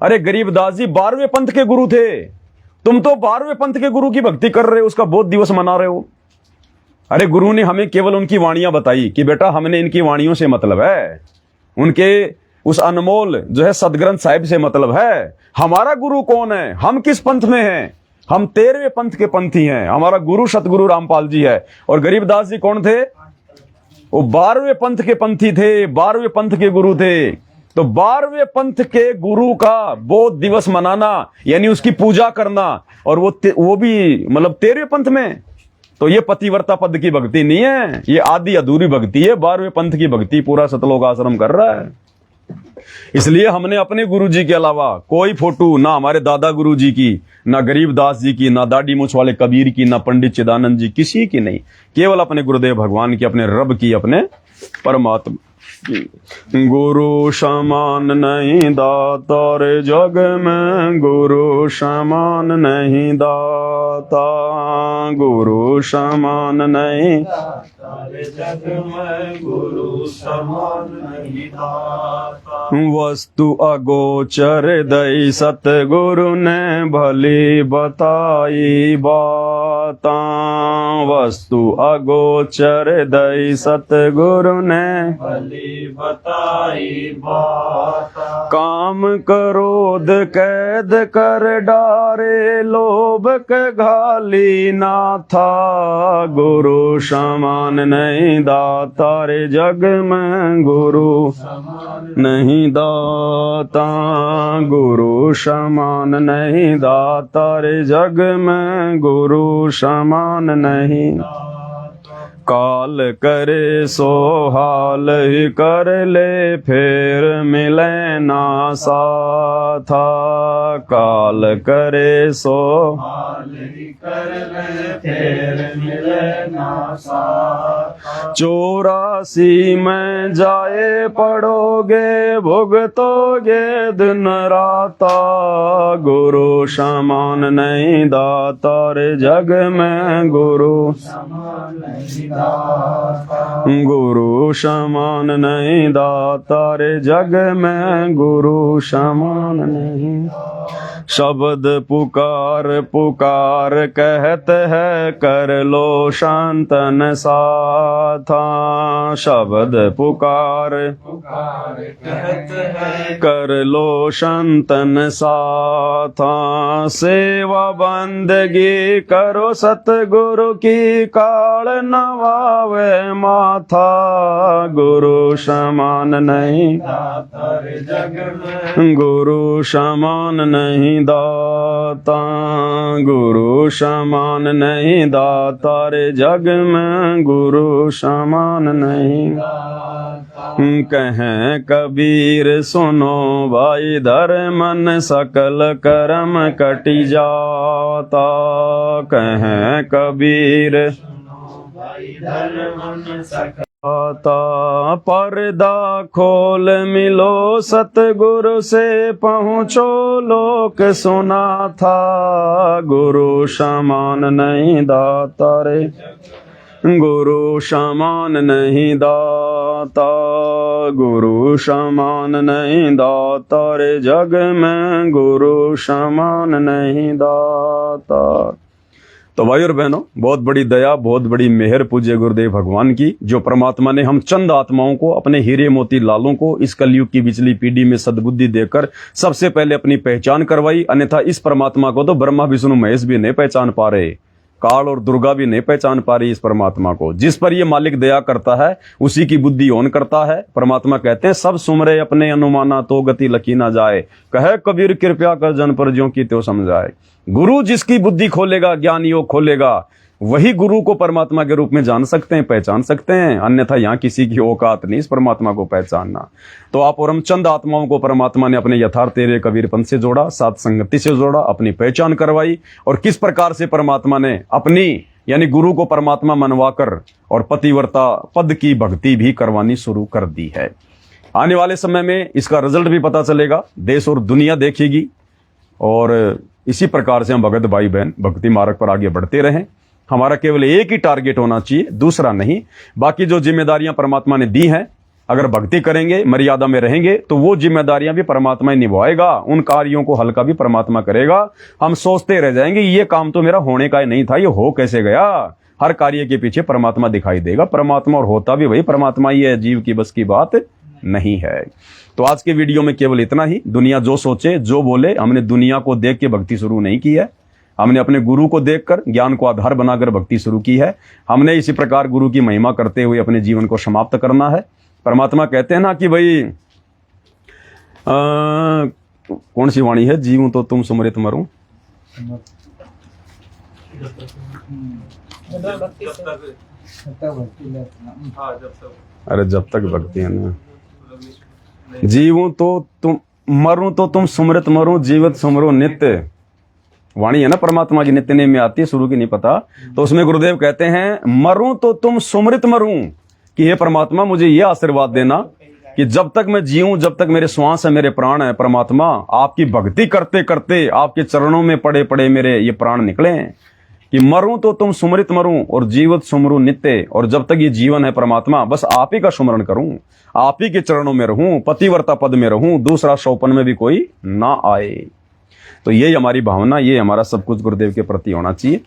अरे गरीबदास जी 12वें पंथ के गुरु थे। तुम तो 12वें पंथ के गुरु की भक्ति कर रहे हो, उसका बौद्ध दिवस मना रहे हो। अरे गुरु ने हमें केवल उनकी वाणियां बताई कि बेटा हमने इनकी वाणियों से मतलब है, उनके उस अनमोल जो है सदग्रंथ साहिब से मतलब है। हमारा गुरु कौन है? हम किस पंथ में हैं? हम 13वें पंथ के पंथी हैं। हमारा गुरु सतगुरु रामपाल जी है। और गरीबदास जी कौन थे? वो 12वें पंथ के पंथी थे, 12वें पंथ के गुरु थे। तो 12वें पंथ के गुरु का बौद्ध दिवस मनाना यानी उसकी पूजा करना, और वो भी मतलब 13वें पंथ में। तो ये पतिव्रता पद की भक्ति नहीं है, ये आधी अधूरी भक्ति है। 12वें पंथ की भक्ति पूरा सतलोक आश्रम कर रहा है। इसलिए हमने अपने गुरुजी के अलावा कोई फोटो, ना हमारे दादा गुरुजी की, ना गरीबदास जी की, ना दाढ़ी मूछ वाले कबीर की, ना पंडित चिदानंद जी, किसी की नहीं। केवल अपने गुरुदेव भगवान की, अपने रब की, अपने परमात्मा की। गुरु समान नहीं दाता रे जग में, गुरु समान नहीं दाता, गुरु समान नहीं जग में, गुरु समान नहीं दाता। वस्तु अगोचर दई सतगुरु ने भली बताई बाता, वस्तु अगोचर दई सतगुरु ने भली बताई बाता। काम क्रोध कैद कर डारे, लोभ के घाली ना था, गुरु समान नहीं दाता रे जग में, गुरु समान नहीं दाता, गुरु समान नहीं दाता रे जग में, गुरु समान नहीं। काल करे सो हाल ही कर ले, फिर मिले ना साथा, काल करे सो हाल ही कर ले, फिर मिले ना साथा। 84 में जाए पड़ोगे, भुगतोगे दिन राता, गुरु समान नहीं दाता रे जग में, गुरु समान नहीं, गुरु समान नहीं दाता रे जग में, गुरु समान नहीं। शब्द पुकार पुकार कहते है, कर लो शांतन साथा, शब्द पुकार पुकार कहते है, कर लो शांतन साथा। सेवा बंदगी करो सतगुरु की, काल नवावे माथा, गुरु समान नहीं दाता रे जग में, गुरु समान नहीं दाता, गुरु समान नहीं दाता रे जग में, गुरु समान नहीं दाता। कहें कबीर सुनो भाई, धर्मन सकल कर्म कटी जाता, कहें कबीर धर्मन सकल पर्दा खोल मिलो सतगुरु से, पहुँचो लोक सुना था, गुरु समान नहीं दाता रे, गुरु समान नहीं दाता, गुरु समान नहीं दाता रे जग में, गुरु समान नहीं दाता। तो भाई और बहनों, बहुत बड़ी दया, बहुत बड़ी मेहर पूज्य गुरुदेव भगवान की, जो परमात्मा ने हम चंद आत्माओं को, अपने हीरे मोती लालों को इस कलयुग की पिछली पीढ़ी में सद्बुद्धि देकर सबसे पहले अपनी पहचान करवाई। अन्यथा इस परमात्मा को तो ब्रह्मा विष्णु महेश भी नहीं पहचान पा रहे, काल और दुर्गा भी नहीं पहचान पा रही इस परमात्मा को। जिस पर ये मालिक दया करता है उसी की बुद्धि ओन करता है। परमात्मा कहते हैं, सब सुमरे अपने अनुमाना तो गति लकी ना जाए, कहे कबीर कृपया कर जन पर ज्यों की त्यों समझाए। गुरु जिसकी बुद्धि खोलेगा, ज्ञान योग खोलेगा, वही गुरु को परमात्मा के रूप में जान सकते हैं, पहचान सकते हैं। अन्यथा यहाँ किसी की औकात नहीं इस परमात्मा को पहचानना। तो आप और हम चंद आत्माओं को परमात्मा ने अपने यथार्थ तेरे कबीरपंथ से जोड़ा, साथ संगति से जोड़ा, अपनी पहचान करवाई। और किस प्रकार से परमात्मा ने अपनी यानी गुरु को परमात्मा मनवाकर और पतिव्रता पद की भक्ति भी करवानी शुरू कर दी है। आने वाले समय में इसका रिजल्ट भी पता चलेगा, देश और दुनिया देखेगी। और इसी प्रकार से हम भगत भाई बहन भक्ति मार्ग पर आगे बढ़ते रहें। हमारा केवल एक ही टारगेट होना चाहिए, दूसरा नहीं। बाकी जो जिम्मेदारियां परमात्मा ने दी हैं, अगर भक्ति करेंगे, मर्यादा में रहेंगे, तो वो जिम्मेदारियां भी परमात्मा ही निभाएगा, उन कार्यों को हल्का भी परमात्मा करेगा। हम सोचते रह जाएंगे ये काम तो मेरा होने का ही नहीं था, ये हो कैसे गया। हर कार्य के पीछे परमात्मा दिखाई देगा, परमात्मा, और होता भी वही परमात्मा ही है, जीव की बस की बात नहीं है। तो आज के वीडियो में केवल इतना ही। दुनिया जो सोचे जो बोले, हमने दुनिया को देख के भक्ति शुरू नहीं की है, हमने अपने गुरु को देखकर, ज्ञान को आधार बनाकर भक्ति शुरू की है। हमने इसी प्रकार गुरु की महिमा करते हुए अपने जीवन को समाप्त करना है। परमात्मा कहते हैं ना कि भाई कौन सी वाणी है, जीवूं तो तुम सुमरित मरूं, अरे जब तक भक्ति है ना, जीवूं तो तुम, मरूं तो तुम सुमृत मरूं, जीवित सुमरो नित्य। वाणी है ना परमात्मा की, नित्य नेम में आती है, शुरू की नहीं पता। तो उसमें गुरुदेव कहते हैं मरूं तो तुम सुमृत मरूं, कि हे परमात्मा मुझे ये आशीर्वाद देना कि जब तक मैं जीऊं, जब तक मेरे श्वास है, मेरे प्राण है, परमात्मा आपकी भक्ति करते करते आपके चरणों में पड़े पड़े मेरे ये प्राण निकले हैं। कि मरूं तो तुम सुमृत मरूं और जीवित सुमरू नित्य। और जब तक ये जीवन है परमात्मा, बस आप ही का सुमरण करूं, आप ही के चरणों में रहूं, पतिव्रता पद में रहूं, दूसरा शौपन में भी कोई ना आए। तो यही हमारी भावना, ये हमारा सब कुछ गुरुदेव के प्रति होना चाहिए।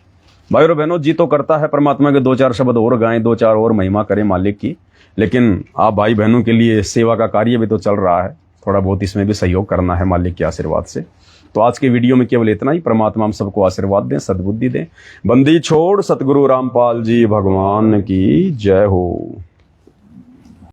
भाई और बहनों, जी तो करता है परमात्मा के 2-4 शब्द और गाएं, 2-4 और महिमा करें मालिक की, लेकिन आप भाई बहनों के लिए सेवा का कार्य भी तो चल रहा है, थोड़ा बहुत इसमें भी सहयोग करना है मालिक के आशीर्वाद से। तो आज के वीडियो में केवल इतना ही। परमात्मा हम सबको आशीर्वाद दें, सद्बुद्धि दें। बंदी छोड़ सतगुरु रामपाल जी भगवान की जय हो।